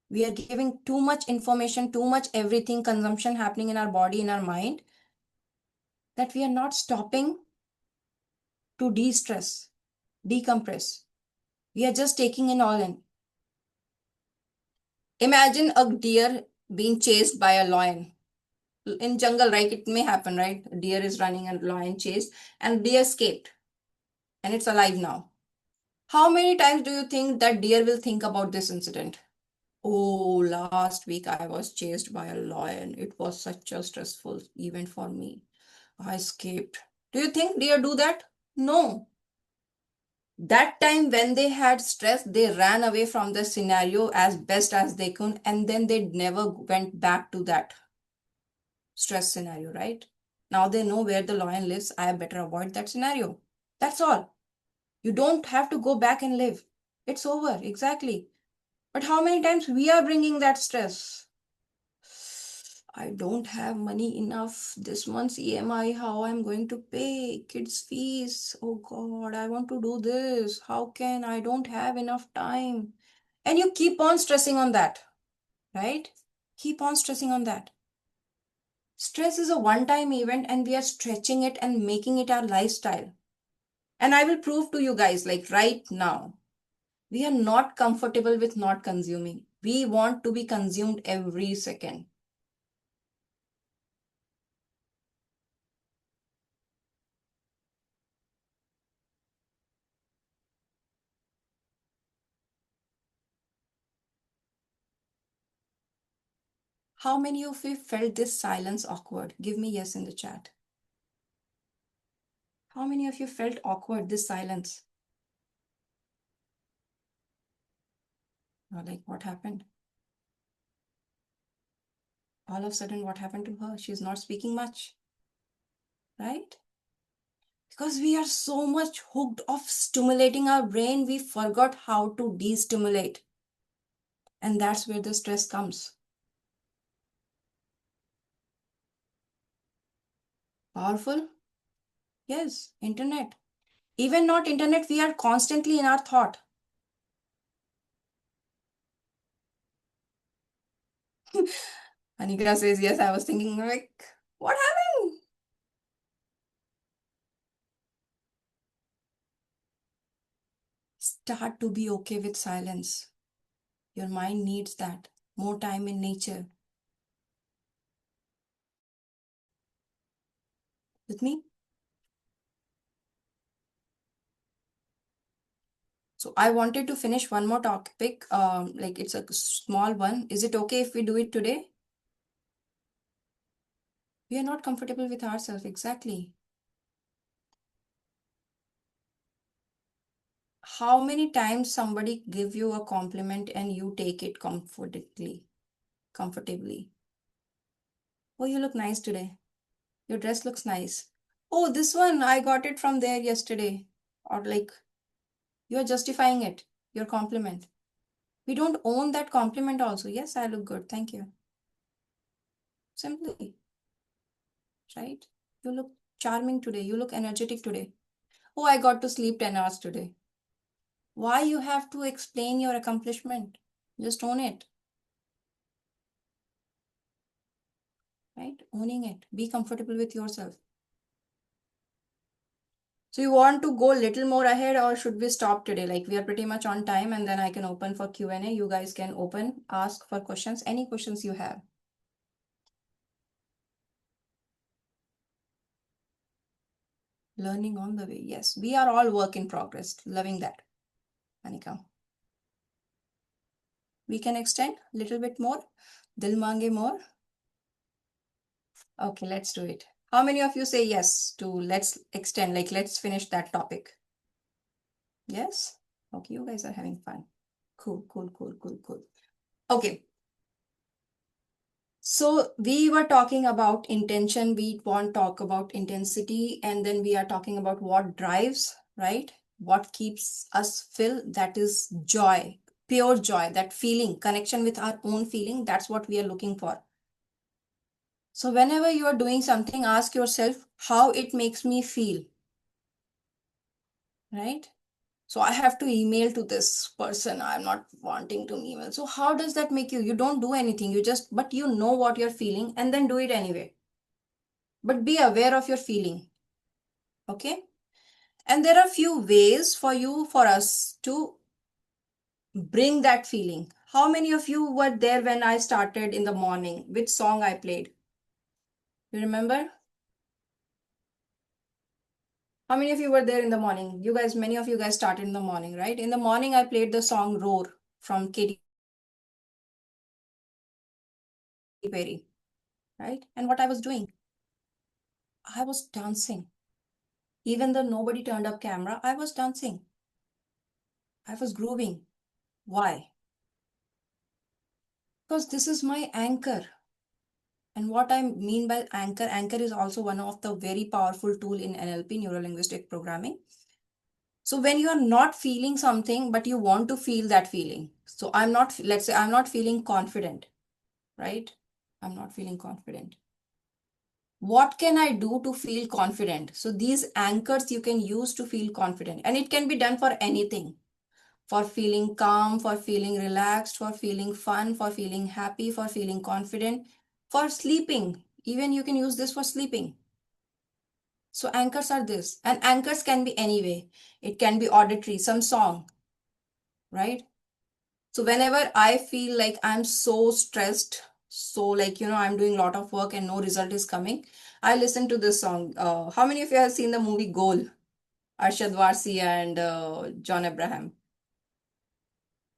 we are giving too much information too much everything consumption happening in our body in our mind that we are not stopping to de-stress decompress we are just taking in all in imagine a deer being chased by a lion in jungle right it may happen right a deer is running and lion chased and deer escaped and it's alive now How many times do you think that deer will think about this incident? Oh, last week I was chased by a lion. It was such a stressful event for me. I escaped. Do you think deer do that? No. That time when they had stress, they ran away from the scenario as best as they could, and then they never went back to that stress scenario, right? Now they know where the lion lives. I better avoid that scenario. That's all. You don't have to go back and live. It's over. Exactly. But how many times we are bringing that stress? I don't have money enough this month's EMI. How I'm going to pay kids' fees? Oh God, I want to do this. How can I don't have enough time? And you keep on stressing on that, right? Keep on stressing on that. Stress is a one-time event and we are stretching it and making it our lifestyle. And I will prove to you guys, like right now, we are not comfortable with not consuming. We want to be consumed every second. How many of you felt this silence awkward? Give me yes in the chat. How many of you felt awkward, this silence? Or like, what happened? All of a sudden, what happened to her? She's not speaking much, right? Because we are so much hooked of stimulating our brain, we forgot how to de-stimulate. And that's where the stress comes. Powerful? Yes, internet. Even not internet, we are constantly in our thought. Anika says, yes, I was thinking like, what happened? Start to be okay with silence. Your mind needs that. More time in nature. With me? So I wanted to finish one more topic. Like it's a small one. Is it okay if we do it today? We are not comfortable with ourselves. Exactly. How many times somebody give you a compliment and you take it comfortably? Oh, you look nice today. Your dress looks nice. Oh, this one, I got it from there yesterday. Or like, you're justifying it, your compliment. We don't own that compliment also. Yes, I look good. Thank you. Simply, right? You look charming today. You look energetic today. Oh, I got to sleep 10 hours today. Why you have to explain your accomplishment? Just own it, right? Owning it. Be comfortable with yourself. So you want to go a little more ahead or should we stop today? Like we are pretty much on time and then I can open for Q&A. You guys can open, ask for questions, any questions you have. Learning on the way. Yes, we are all work in progress. Loving that, Anika. We can extend a little bit more. Dil mange more. Okay, let's do it. How many of you say yes to let's extend, like let's finish that topic? Yes? Okay, you guys are having fun. Cool, cool, cool, cool, cool. Okay. So we were talking about intention. We want to talk about intensity, and then we are talking about what drives, right? What keeps us fill, that is joy, pure joy, that feeling, connection with our own feeling. That's what we are looking for. So whenever you are doing something, ask yourself how it makes me feel, right? So I have to email to this person. I'm not wanting to email. So how does that make you? You don't do anything. You just, but you know what you're feeling and then do it anyway. But be aware of your feeling. Okay. And there are few ways for you, for us to bring that feeling. How many of you were there when I started in the morning? Which song I played? You remember? How many of you were there in the morning? You guys, many of you guys started in the morning, right? In the morning, I played the song Roar from Katy Perry, right? And what I was doing, I was dancing. Even though nobody turned up camera, I was dancing. I was grooving. Why? Because this is my anchor. And what I mean by anchor, anchor is also one of the very powerful tool in NLP, neuro linguistic programming. So when you are not feeling something, but you want to feel that feeling. So I'm not, let's say I'm not feeling confident, right? I'm not feeling confident. What can I do to feel confident? So these anchors you can use to feel confident, and it can be done for anything. For feeling calm, for feeling relaxed, for feeling fun, for feeling happy, for feeling confident, for sleeping. Even you can use this for sleeping. So anchors are this, and anchors can be anyway. It can be auditory, some song, right? So whenever I feel like I'm so stressed, so like, I'm doing a lot of work and no result is coming, I listen to this song. How many of you have seen the movie Goal? Arshad Varsi and John Abraham.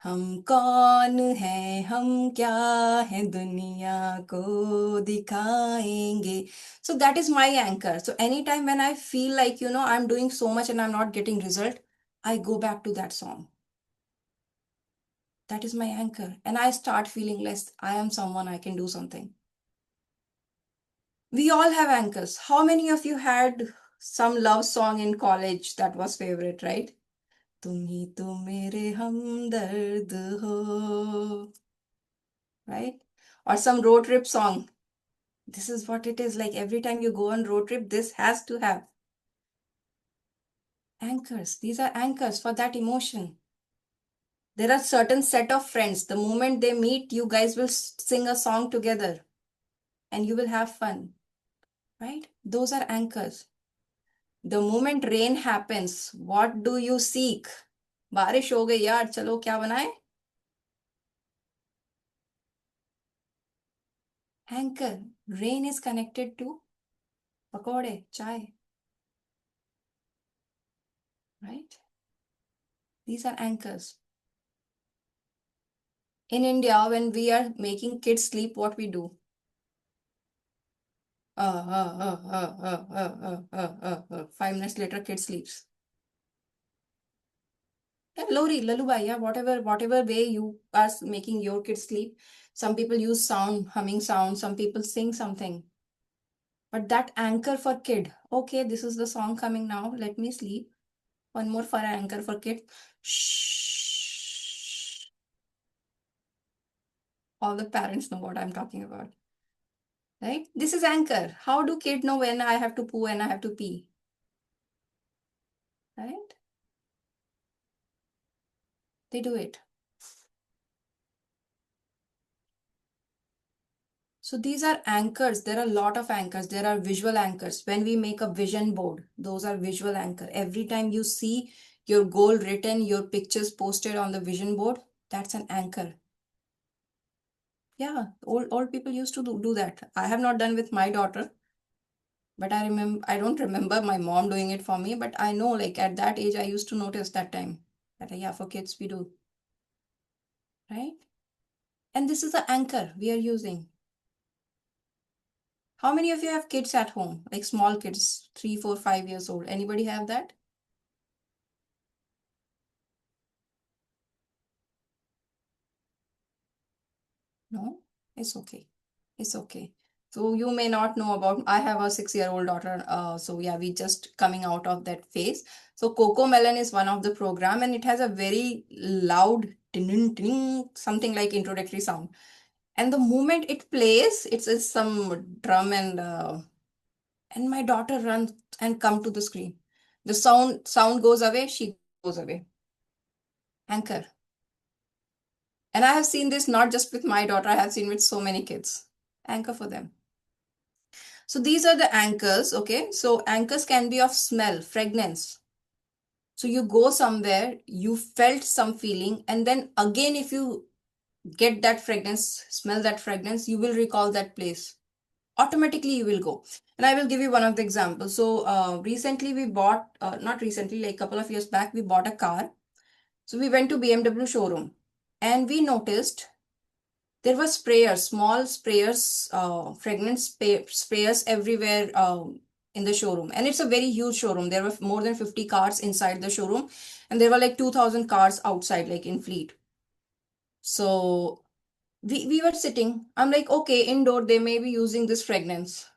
हम कौन हैं हम क्या हैं दुनिया को दिखाएंगे. So that is my anchor. So anytime when I feel like I'm doing so much and I'm not getting result, I go back to that song. That is my anchor, and I start feeling less I am someone, I can do something. We all have anchors. How many of you had some love song in college that was favorite, right? तुम ही तो मेरे हमदर्द हो, right? Or some road trip song. This is what it is like. Every time you go on road trip, this has to have anchors. These are anchors for that emotion. There are certain set of friends. The moment they meet, you guys will sing a song together and you will have fun, right? Those are anchors. The moment rain happens, what do you seek? बारिश हो गई यार, चलो क्या बनाए? Anchor. Rain is connected to pakode, chai, right? These are anchors. In India, when we are making kids sleep, what we do? 5 minutes later, kid sleeps. Yeah, Lori, lullaby, yeah, whatever way you are making your kids sleep. Some people use sound, humming sound. Some people sing something. But that anchor for kid. Okay, this is the song coming now. Let me sleep. One more for anchor for kid. Shh. All the parents know what I'm talking about, right? This is anchor. How do kids know when I have to poo and I have to pee, right? They do it. So these are anchors. There are a lot of anchors. There are visual anchors. When we make a vision board, those are visual anchor. Every time you see your goal written, your pictures posted on the vision board, that's an anchor. Yeah, old people used to do that. I have not done with my daughter, but I don't remember my mom doing it for me, but I know like at that age I used to notice that time that yeah, for kids we do, right? And this is the anchor we are using. How many of you have kids at home, like small kids, 3, 4, 5 years old? Anybody have that? No? It's okay. It's okay. So you may not know about, I have a 6-year-old daughter. So yeah, we just coming out of that phase. So Coco Melon is one of the program, and it has a very loud ding, ding, something like introductory sound. And the moment it plays, it's some drum and my daughter runs and come to the screen. The sound goes away, she goes away. Anchor. And I have seen this not just with my daughter, I have seen with so many kids. Anchor for them. So these are the anchors, okay? So anchors can be of smell, fragrance. So you go somewhere, you felt some feeling, and then again, if you get that fragrance, smell that fragrance, you will recall that place. Automatically you will go. And I will give you one of the examples. So recently we bought, not recently, like a couple of years back, we bought a car. So we went to BMW showroom and we noticed there were sprayers, small sprayers, sprayers everywhere in the showroom. And it's a very huge showroom. There were more than 50 cars inside the showroom, and there were like 2,000 cars outside, like in fleet. So we were sitting. I'm like, okay, indoor, they may be using this fragrance.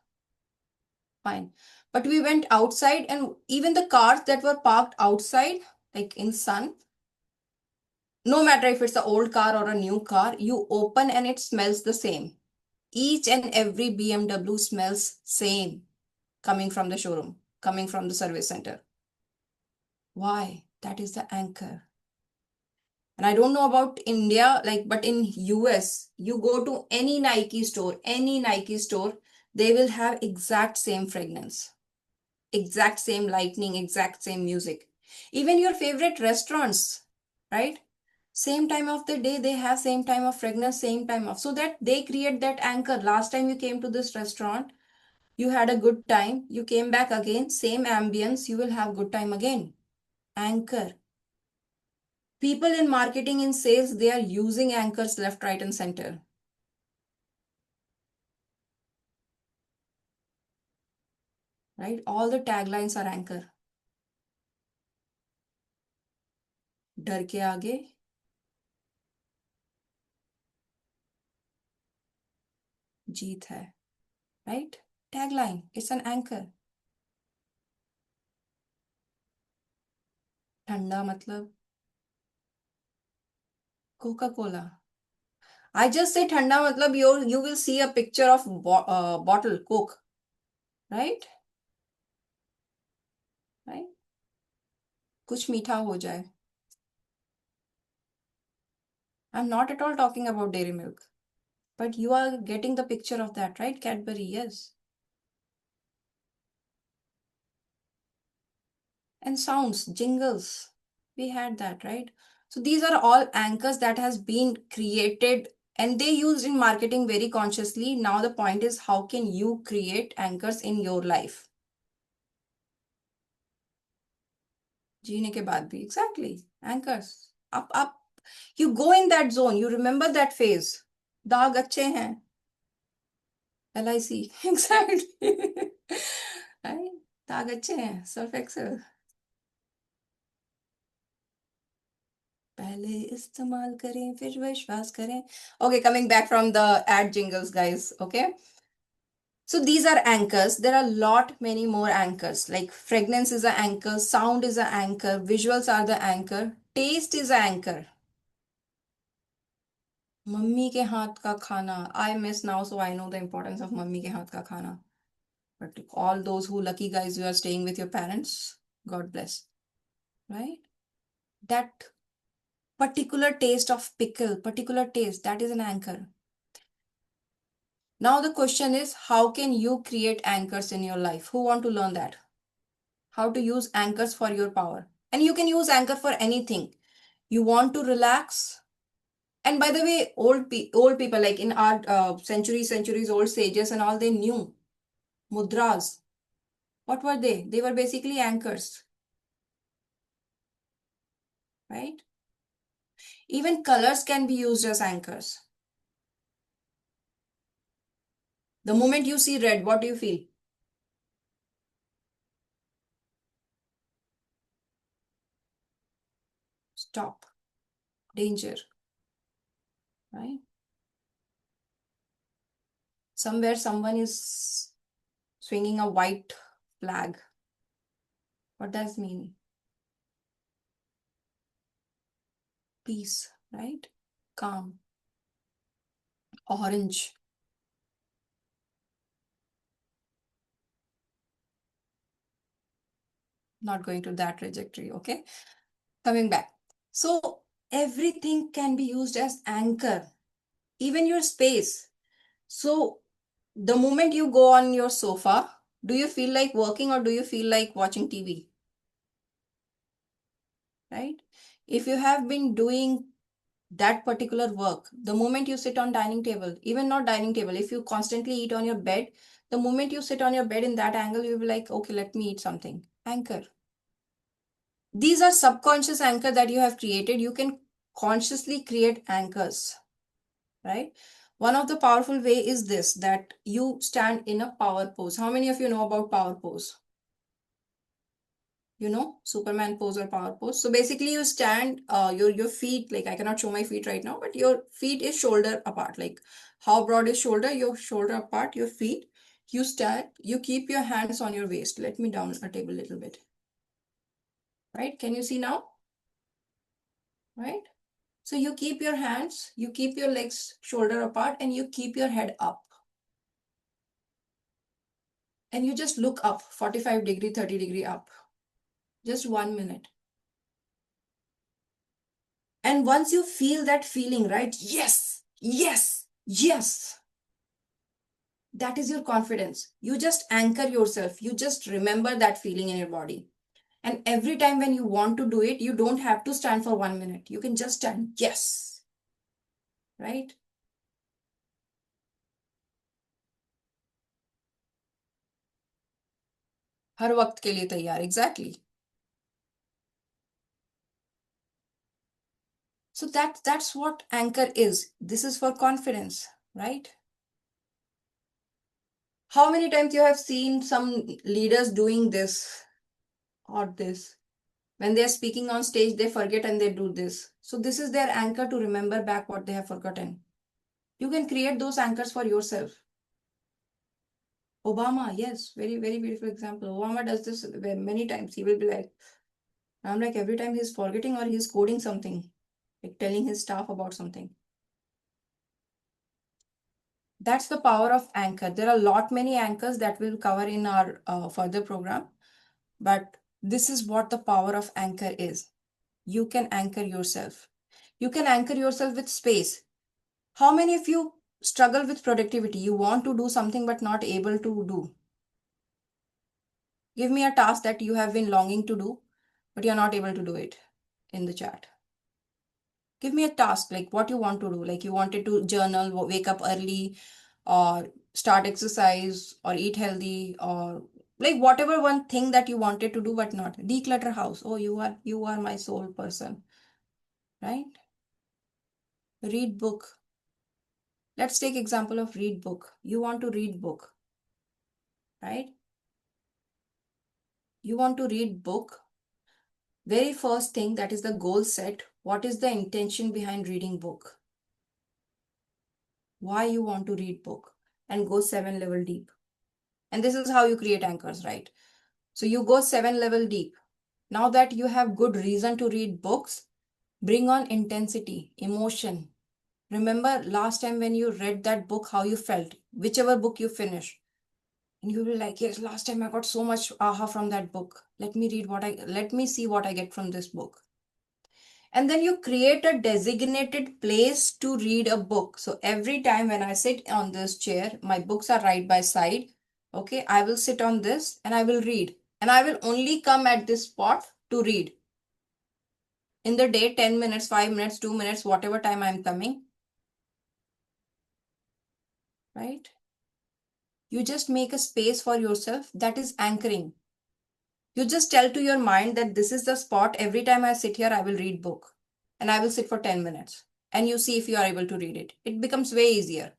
Fine. But we went outside, and even the cars that were parked outside, like in sun, no matter if it's an old car or a new car, you open and it smells the same. Each and every BMW smells same coming from the showroom, coming from the service center. Why? That is the anchor. And I don't know about India, like, but in US, you go to any Nike store, they will have exact same fragrance, exact same lighting, exact same music. Even your favorite restaurants, right? Same time of the day, they have same time of fragrance, same time of, so that they create that anchor. Last time you came to this restaurant, you had a good time, you came back again, same ambience, you will have good time again. Anchor. People in marketing, in sales, they are using anchors left, right, and center. Right? All the taglines are anchor. डर के आगे जीत है. Right? Tagline. It's an anchor. ठंडा मतलब Coca Cola. I just say ठंडा मतलब you will see a picture of bottle Coke. Right? Right? कुछ मीठा हो जाए. I'm not at all talking about dairy milk. But you are getting the picture of that, right? Cadbury, yes. And sounds, jingles. We had that, right? So these are all anchors that has been created and they used in marketing very consciously. Now the point is, how can you create anchors in your life? जीने के बाद भी, exactly. Anchors. Up. You go in that zone. You remember that phase. दाग अच्छे हैं. LIC. Exactly. Right? दाग अच्छे हैं. Surf Excel. पहले इस्तेमाल करें फिर विश्वास करें. Okay, coming back from the ad jingles, guys. Okay. So these are anchors. There are many more anchors. Like fragrance is an anchor, sound is an anchor, visuals are the anchor, taste is an anchor. Mummy के हाथ का खाना. I miss now, so I know the importance of mummy के हाथ का खाना. But all those who lucky guys who are staying with your parents, God bless. Right? That particular taste of pickle, particular taste, that is an anchor. Now the question is, how can you create anchors in your life? Who want to learn that? How to use anchors for your power. And you can use anchor for anything. You want to relax. And by the way, old people like in our centuries old sages and all, they knew mudras. What were they? They were basically anchors, right? Even colors can be used as anchors. The moment you see red, what do you feel? Stop. Danger, right? Somewhere someone is swinging a white flag. What does it mean? Peace, right? Calm. Orange. Not going to that trajectory, okay? Coming back. So everything can be used as anchor, even your space. So the moment you go on your sofa, do you feel like working or do you feel like watching TV? Right? If you have been doing that particular work. The moment you sit on dining table, even not dining table, if you constantly eat on your bed, the moment you sit on your bed in that angle, you'll be like, okay, let me eat something. Anchor. These are subconscious anchor that you have created. You can consciously create anchors, right? One of the powerful way is this, that you stand in a power pose. How many of you know about power pose? You know, Superman pose or power pose. So basically you stand, your feet, like I cannot show my feet right now, but your feet is shoulder apart. Like how broad is shoulder? Your shoulder apart, your feet. You stand, you keep your hands on your waist. Let me down a table a little bit. Right? Can you see now? Right? So you keep your hands, you keep your legs shoulder apart, and you keep your head up. And you just look up 45-degree, 30-degree up. Just 1 minute. And once you feel that feeling, right? Yes, yes, yes. That is your confidence. You just anchor yourself. You just remember that feeling in your body. And every time when you want to do it, you don't have to stand for 1 minute. You can just stand. Yes. Right? हर वक्त के लिए तैयार. Exactly. So that's what anchor is. This is for confidence, right? How many times you have seen some leaders doing this or this? When they are speaking on stage, they forget and they do this. So this is their anchor to remember back what they have forgotten. You can create those anchors for yourself. Obama, yes, very, very beautiful example. Obama does this many times. He will be like, I'm like, every time he's forgetting or he's coding something, like telling his staff about something. That's the power of anchor. There are a lot many anchors that we'll cover in our further program. But this is what the power of anchor is. You can anchor yourself. You can anchor yourself with space. How many of you struggle with productivity? You want to do something but not able to do. Give me a task that you have been longing to do, but you're not able to do it in the chat. Give me a task like what you want to do. Like you wanted to journal, wake up early, or start exercise, or eat healthy, or like whatever one thing that you wanted to do but not. Declutter house. Oh, you are my soul person, right? Read book. Let's take example of read book. You want to read book, right? You want to read book. Very first thing, that is the goal set. What is the intention behind reading book? Why you want to read book? And go 7 level deep. And this is how you create anchors, right? So you go 7 level deep. Now that you have good reason to read books, bring on intensity, emotion. Remember last time when you read that book, how you felt, whichever book you finish. And you'll be like, yes, last time I got so much aha from that book. Let me see what I get from this book. And then you create a designated place to read a book. So every time when I sit on this chair, my books are right by side. Okay, I will sit on this and I will read. And I will only come at this spot to read. In the day, 10 minutes, 5 minutes, 2 minutes, whatever time I'm coming. Right? You just make a space for yourself. That is anchoring. You just tell to your mind that this is the spot. Every time I sit here, I will read book. And I will sit for 10 minutes. And you see if you are able to read it. It becomes way easier.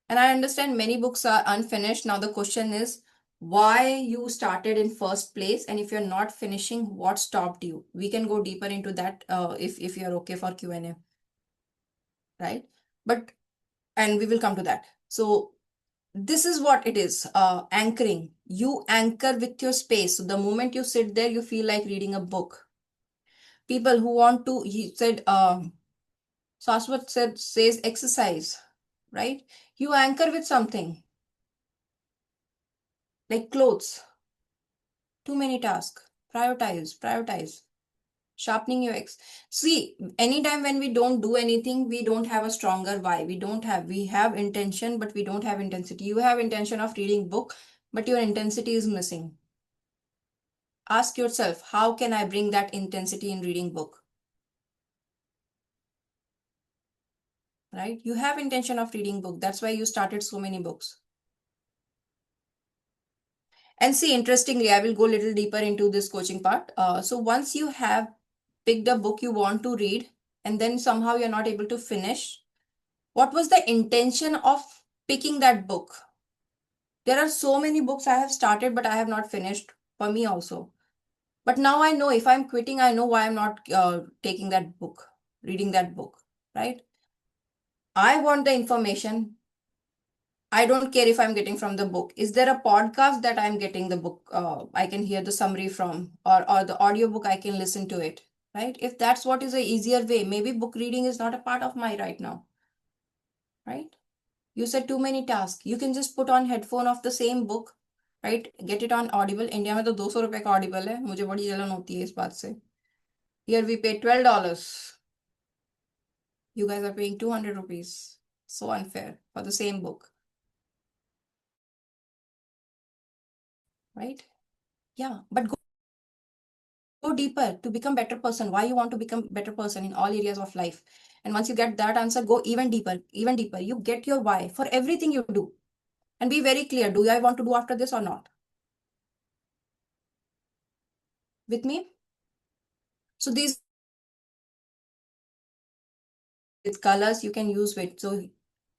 And I understand many books are unfinished. Now the question is why you started in first place, and if you're not finishing, what stopped you? We can go deeper into that if you're okay for Q&A, right? But and we will come to that. So this is what it is, anchoring. You anchor with your space. So the moment you sit there, you feel like reading a book. People who want to, he said, Saswat says exercise, right? You anchor with something like clothes. Too many tasks. Prioritize. Sharpening your X. See, anytime when we don't do anything, we don't have a stronger why. We have intention, but we don't have intensity. You have intention of reading book, but your intensity is missing. Ask yourself, how can I bring that intensity in reading book? right? You have intention of reading book. That's why you started so many books. And see, interestingly, I will go a little deeper into this coaching part. So once you have picked a book you want to read, and then somehow you're not able to finish, what was the intention of picking that book? There are so many books I have started, but I have not finished, for me also. But now I know if I'm quitting, I know why I'm not taking that book, reading that book, right? I want the information. I don't care if I'm getting from the book. Is there a podcast that I'm getting the book? I can hear the summary from, or the audiobook, I can listen to it, right? If that's what is a easier way, maybe book reading is not a part of my right now, right? You said too many tasks. You can just put on headphone of the same book, right? Get it on Audible. India में तो 200 रुपए का Audible है. मुझे बड़ी जलन होती है इस बात से. Here we pay $12. You guys are paying 200 rupees. So unfair for the same book, right? Yeah, but go deeper to become better person. Why you want to become better person in all areas of life? And once you get that answer, go even deeper, even deeper. You get your why for everything you do. And be very clear. Do I want to do after this or not? With me? So these with colors you can use it. So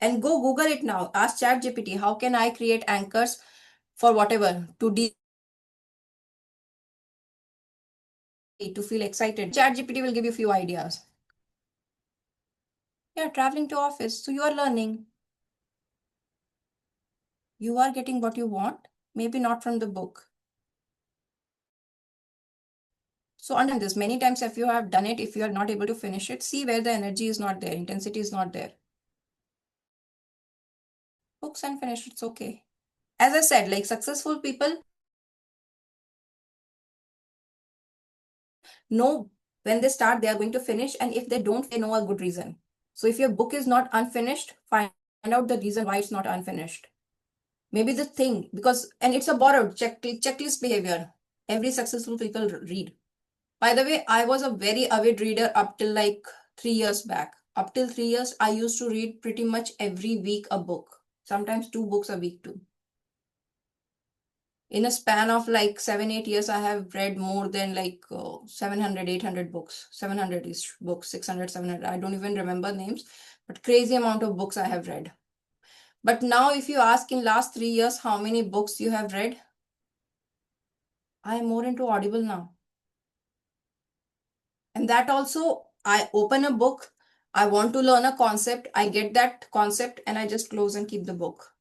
and go Google it now. Ask ChatGPT, how can I create anchors for whatever to feel excited? ChatGPT will give you a few ideas. Yeah, traveling to office. So you are learning. You are getting what you want, maybe not from the book. So understand this many times. If you have done it, if you are not able to finish it, see where the energy is not there, intensity is not there. Books and finish, it's okay. As I said, like successful people know when they start, they are going to finish. And if they don't, they know a good reason. So if your book is not unfinished, find out the reason why it's not unfinished. Maybe the thing, because, and it's a borrowed checklist behavior. Every successful people read. By the way, I was a very avid reader up till like 3 years back. Up till 3 years, I used to read pretty much every week a book, sometimes 2 books a week too. In a span of like 7 8 years, I have read more than like 700 800 books, 700 ish books, 600 700. I don't even remember names, but crazy amount of books I have read. But now if you ask in last 3 years how many books you have read, I am more into Audible now. And that also, I open a book, I want to learn a concept, I get that concept, and I just close and keep the book.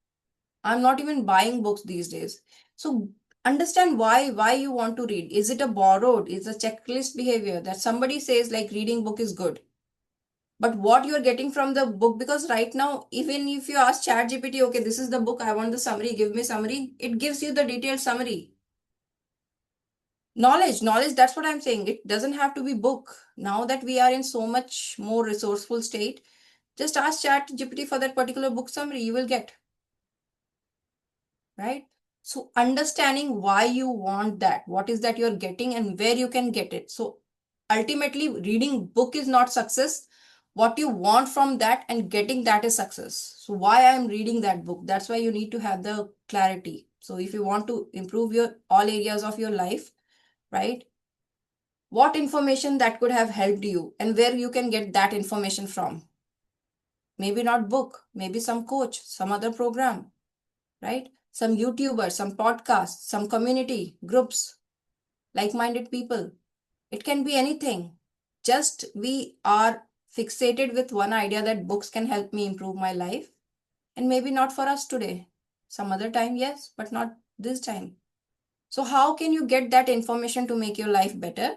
I'm not even buying books these days. So understand why you want to read. Is it a borrowed? Is a checklist behavior that somebody says like reading book is good? But what you're getting from the book, because right now, even if you ask ChatGPT, okay, this is the book, I want the summary, give me summary, it gives you the detailed summary. Knowledge, that's what I'm saying. It doesn't have to be book. Now that we are in so much more resourceful state, just ask ChatGPT for that particular book summary, you will get, right? So understanding why you want that, what is that you're getting and where you can get it. So ultimately, reading book is not success. What you want from that and getting that is success. So why I'm reading that book? That's why you need to have the clarity. So if you want to improve your all areas of your life, right? What information that could have helped you and where you can get that information from? Maybe not book, maybe some coach, some other program, right? Some YouTuber, some podcast, some community groups, like-minded people. It can be anything. Just we are fixated with one idea that books can help me improve my life. And maybe not for us today. Some other time, yes, but not this time. So how can you get that information to make your life better?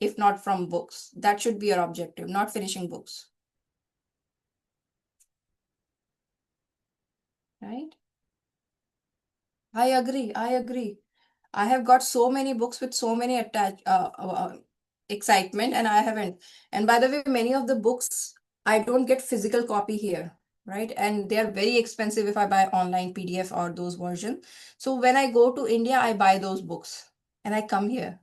If not from books. That should be your objective, not finishing books. Right? I agree. I agree. I have got so many books with so many excitement, and I haven't. And by the way, many of the books I don't get physical copy here, right? And they are very expensive if I buy online PDF or those versions. So when I go to India, I buy those books and I come here.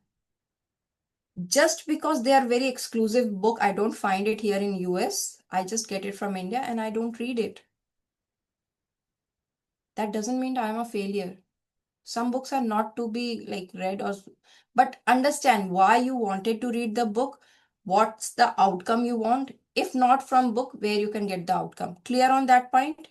Just because they are very exclusive book, I don't find it here in US. I just get it from India and I don't read it. That doesn't mean I'm a failure. Some books are not to be like read or, but understand why you wanted to read the book. What's the outcome you want? If not from book, where you can get the outcome. Clear on that point?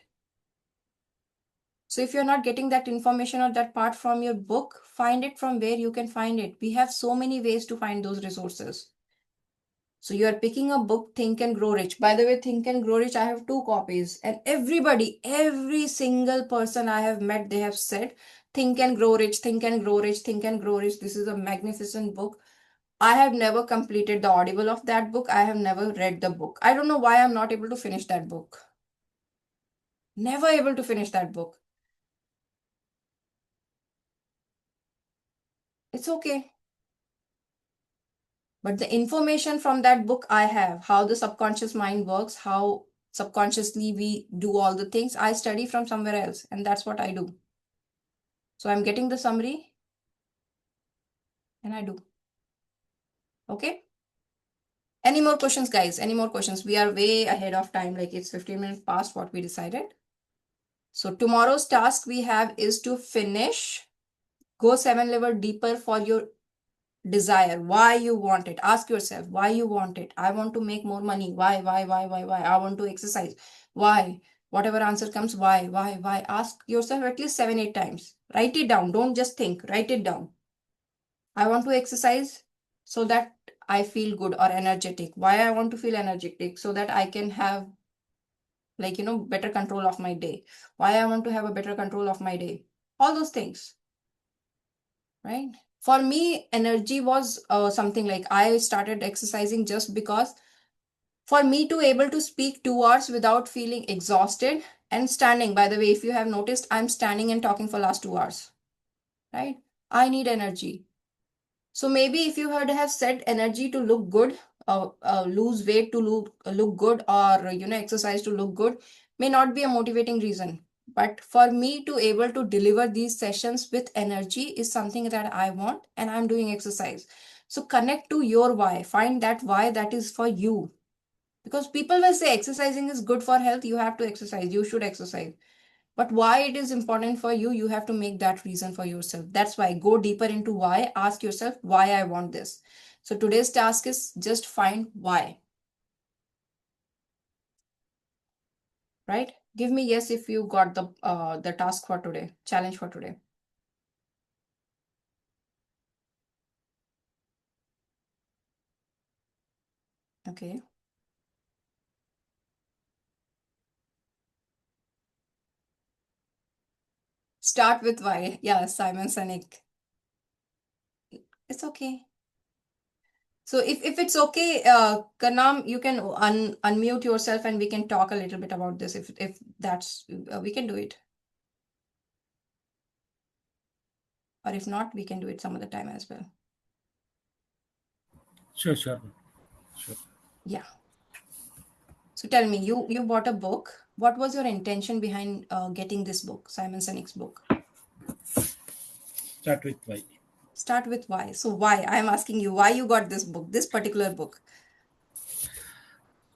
So if you're not getting that information or that part from your book, find it from where you can find it. We have so many ways to find those resources. So you are picking a book, Think and Grow Rich. By the way, Think and Grow Rich, I have two copies. And everybody, every single person I have met, they have said, Think and Grow Rich, Think and Grow Rich, Think and Grow Rich. This is a magnificent book. I have never completed the audible of that book. I have never read the book. I don't know why I'm not able to finish that book. Never able to finish that book. It's okay. But the information from that book I have, how the subconscious mind works, how subconsciously we do all the things, I study from somewhere else, and that's what I do. So I'm getting the summary and I do. Okay. Any more questions, guys? Any more questions? We are way ahead of time, like it's 15 minutes past what we decided. So tomorrow's task we have is to finish, go 7 level deeper for your desire, why you want it. Ask yourself why you want it. I want to make more money. Why? I want to exercise. Why? Whatever answer comes, why? Ask yourself at least 7 8 times. Write it down. Don't just think, write it down. I want to exercise so that I feel good or energetic. Why I want to feel energetic? So that I can have, like, better control of my day. Why I want to have a better control of my day. All those things, right? For me, energy was something like I started exercising just because for me to able to speak 2 hours without feeling exhausted and standing. By the way, if you have noticed, I'm standing and talking for last 2 hours, right? I need energy. So maybe if you had have set energy to look good, lose weight to look good, or exercise to look good, may not be a motivating reason. But for me to able to deliver these sessions with energy is something that I want, and I'm doing exercise. So connect to your why. Find that why that is for you. Because people will say exercising is good for health, you have to exercise, you should exercise. But why it is important for you, you have to make that reason for yourself. That's why go deeper into why. Ask yourself why I want this. So today's task is just find why, right? Give me yes if you got the task for today, challenge for today. Okay. Start with why. Yeah, Simon Sinek. It's okay. So if it's okay, Kanam, you can unmute yourself and we can talk a little bit about this if that's we can do it. Or if not, we can do it some other time as well. Sure, sure, sure. Yeah. So tell me, you bought a book. What was your intention behind getting this book, Simon Sinek's book? Start with why. Start with why. So why? I'm asking you why you got this book, this particular book.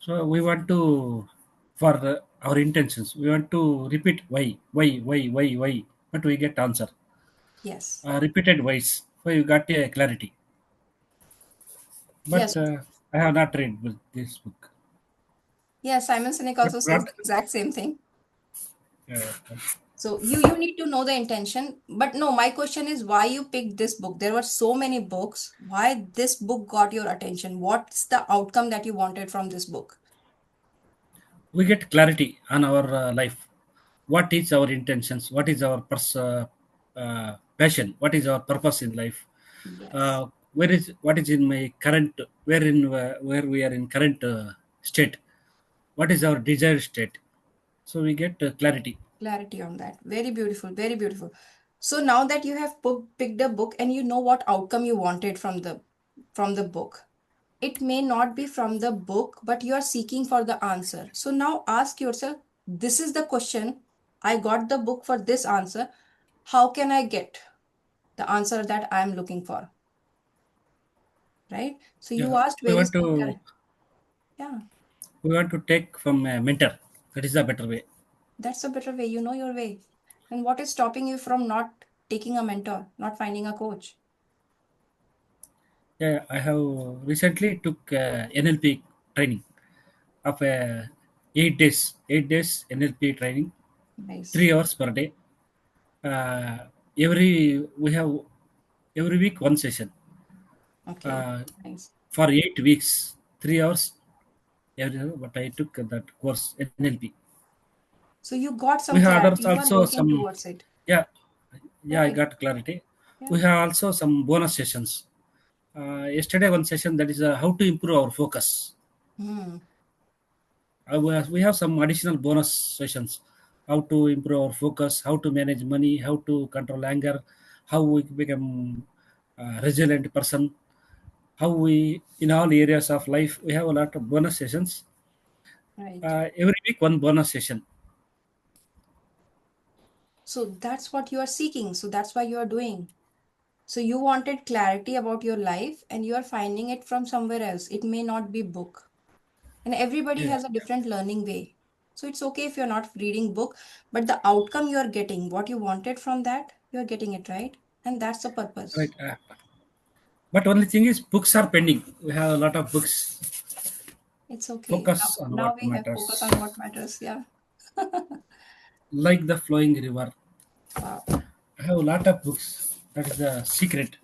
So we want to, for our intentions, we want to repeat why, but we get answer. Yes. Repeated whys, so you got a clarity. But Yes. I have not read this book. Yeah, Simon Sinek But also says not, the exact same thing. uh, So you need to know the intention. But no, my question is why you picked this book. There were so many books. Why this book got your attention? What's the outcome that you wanted from this book? we get clarity on our life. What is our intentions? What is our passion? What is our purpose in life? Yes. Where is what is in my current where we are in current state? What is our desired state? So we get clarity. Clarity on that. Very beautiful, very beautiful. So now that you have picked a book and you know what outcome you wanted from the book, it may not be from the book, but you are seeking for the answer. So now ask yourself, this is the question. I got the book for this answer. How can I get the answer that I am looking for? Right? So you Yeah, asked we very want to yeah. We want to take from a mentor. That is the better way. That's a better way. You know your way. And what is stopping you from not taking a mentor, not finding a coach? Yeah, I have recently took NLP training of 8 days. 8 days NLP training, Nice. 3 hours per day. Uh, we have every week one session. Okay. Uh, Nice. for 8 weeks, 3 hours every hour. But I took that course NLP. So you got We some have clarity. others You are also working some. towards it. Yeah, yeah, I Right. got clarity. Yeah. We have also some bonus sessions. Yesterday one session, that is how to improve our focus. Hmm. We have some additional bonus sessions, how to improve our focus, how to manage money, how to control anger, how we become a resilient person, how we in all areas of life we have a lot of bonus sessions. Right. Every week one bonus session. So that's what you are seeking. So that's why you are doing. So you wanted clarity about your life and you are finding it from somewhere else. It may not be book. And everybody Yeah, has a different learning way. So it's okay if you're not reading book, but the outcome you are getting, what you wanted from that, you're getting it, right? And that's the right. purpose. But only thing is books are pending. We have a lot of books. It's okay. Now, Focus on now what we have focus on matters, what matters. Yeah. like the flowing river. Wow. I have a lot of books. That is the secret.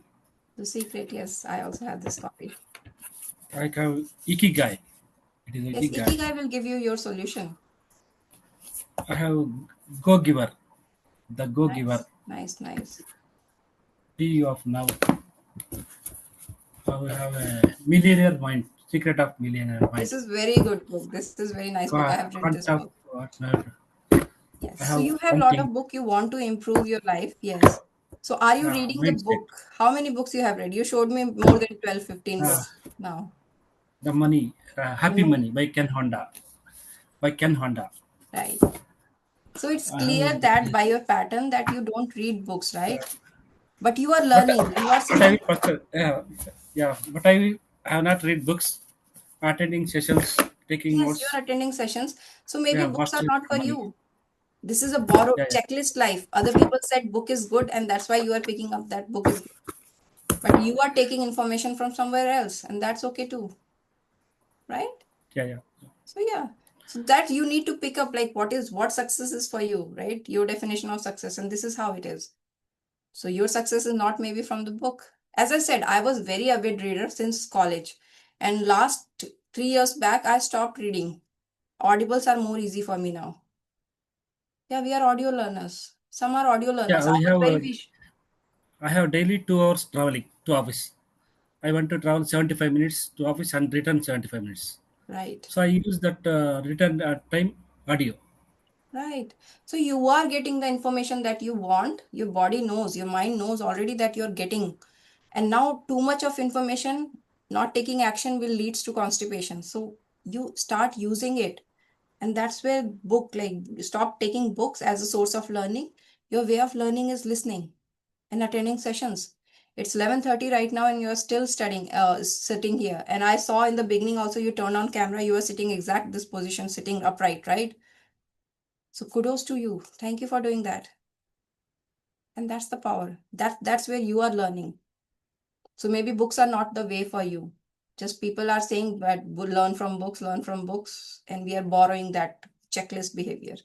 The secret, yes, I also have this copy. I have ikigai. It is Yes, ikigai. Ikigai will give you your solution. I have Go Giver, the Go Giver, Nice, nice, nice. P of Now. I have a Millionaire Mind, Secret of Millionaire Mind. This is very good book. This is very nice book. I have read this Quantum book. Partner. Yes. I So have you have a one lot thing, of book you want to improve your life. Yes. So are you reading the mindset. book? How many books you have read? You showed me more than 12, 15 Uh, books now. the Money, The Happy money. Money by Ken Honda. By Ken Honda. Right. So it's I have, clear that by your pattern that you don't read books, right? But you are but learning. You are but I sitting. will first, yeah, but I have not read books, attending sessions, taking Yes, you notes. are attending sessions. So maybe Yeah, books are mastery not the for money. you. This is a borrowed Yeah, yeah, checklist life. Other people said book is good, and that's why you are picking up that book is good. But you are taking information from somewhere else, and that's okay too, right? yeah, yeah. So yeah. So that you need to pick up like what success is for you, right? Your definition of success, and this is how it is. So your success is not maybe from the book. As I said, I was very avid reader since college. And last 3 years back, I stopped reading. Audibles are more easy for me now. Yeah, we are audio learners. Some are audio learners. Yeah, I we was have. very wish. I have daily 2 hours traveling to office. I want to travel 75 minutes to office and return 75 minutes. Right. So I use that return time audio. Right. So you are getting the information that you want. Your body knows, your mind knows already that you're getting. And now too much of information, not taking action will leads to constipation. So you start using it. And that's where book, like stop taking books as a source of learning. Your way of learning is listening and attending sessions. It's 11:30 right now and you're still studying, sitting here. And I saw in the beginning also you turned on camera, you were sitting exact this position, sitting upright, right? So kudos to you. Thank you for doing that. And that's the power. That's where you are learning. So maybe books are not the way for you. Just people are saying that learn from books, and we are borrowing that checklist behavior.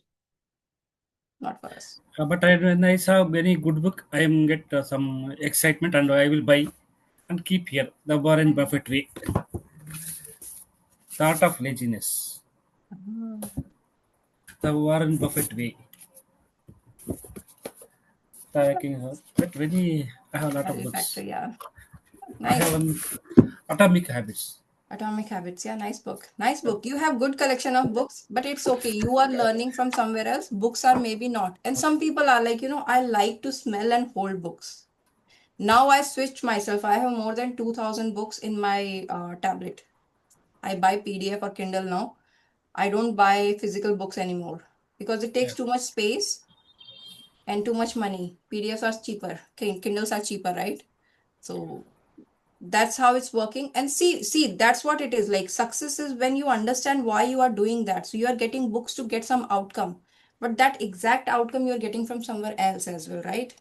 Not for us. When I saw many good book, I am get some excitement and I will buy and keep here. The Warren Right. Buffett way, the art of laziness. Ah, The Warren Buffett way. But very, I have a lot of value books. factor, yeah. I have Nice. one Atomic Habits. Atomic Habits, yeah, nice book. Nice book. You have good collection of books, but it's okay. You are learning from somewhere else. Books are maybe not. And some people are like, I like to smell and hold books. Now I switched myself. I have more than 2000 books in my tablet. I buy PDF or Kindle now. I don't buy physical books anymore because it takes Yeah. too much space and too much money. PDFs are cheaper. Kindles are cheaper, right? So That's how it's working. And see, that's what it is. Like success is when you understand why you are doing that. So you are getting books to get some outcome, but that exact outcome you're getting from somewhere else as well, right?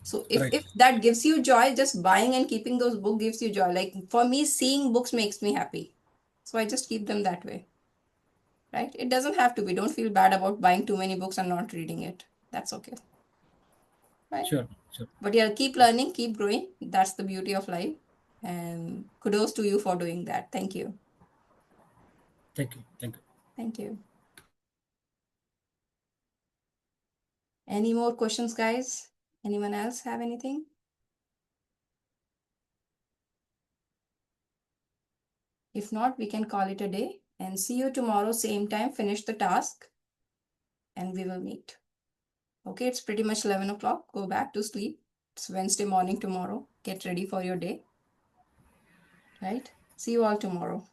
So if Right. that gives you joy, just buying and keeping those books gives you joy. Like for me, seeing books makes me happy. So I just keep them that way, right? It doesn't have to be. Don't feel bad about buying too many books and not reading it. That's okay, right? Sure. Sure. But yeah, keep learning, keep growing. That's the beauty of life. And kudos to you for doing that. Thank you. Thank you. Thank you. Thank you. Any more questions, guys? Anyone else have anything? If not, we can call it a day and see you tomorrow, same time. Finish the task and we will meet. Okay, it's pretty much 11 o'clock. Go back to sleep. It's Wednesday morning tomorrow. Get ready for your day, right? See you all tomorrow.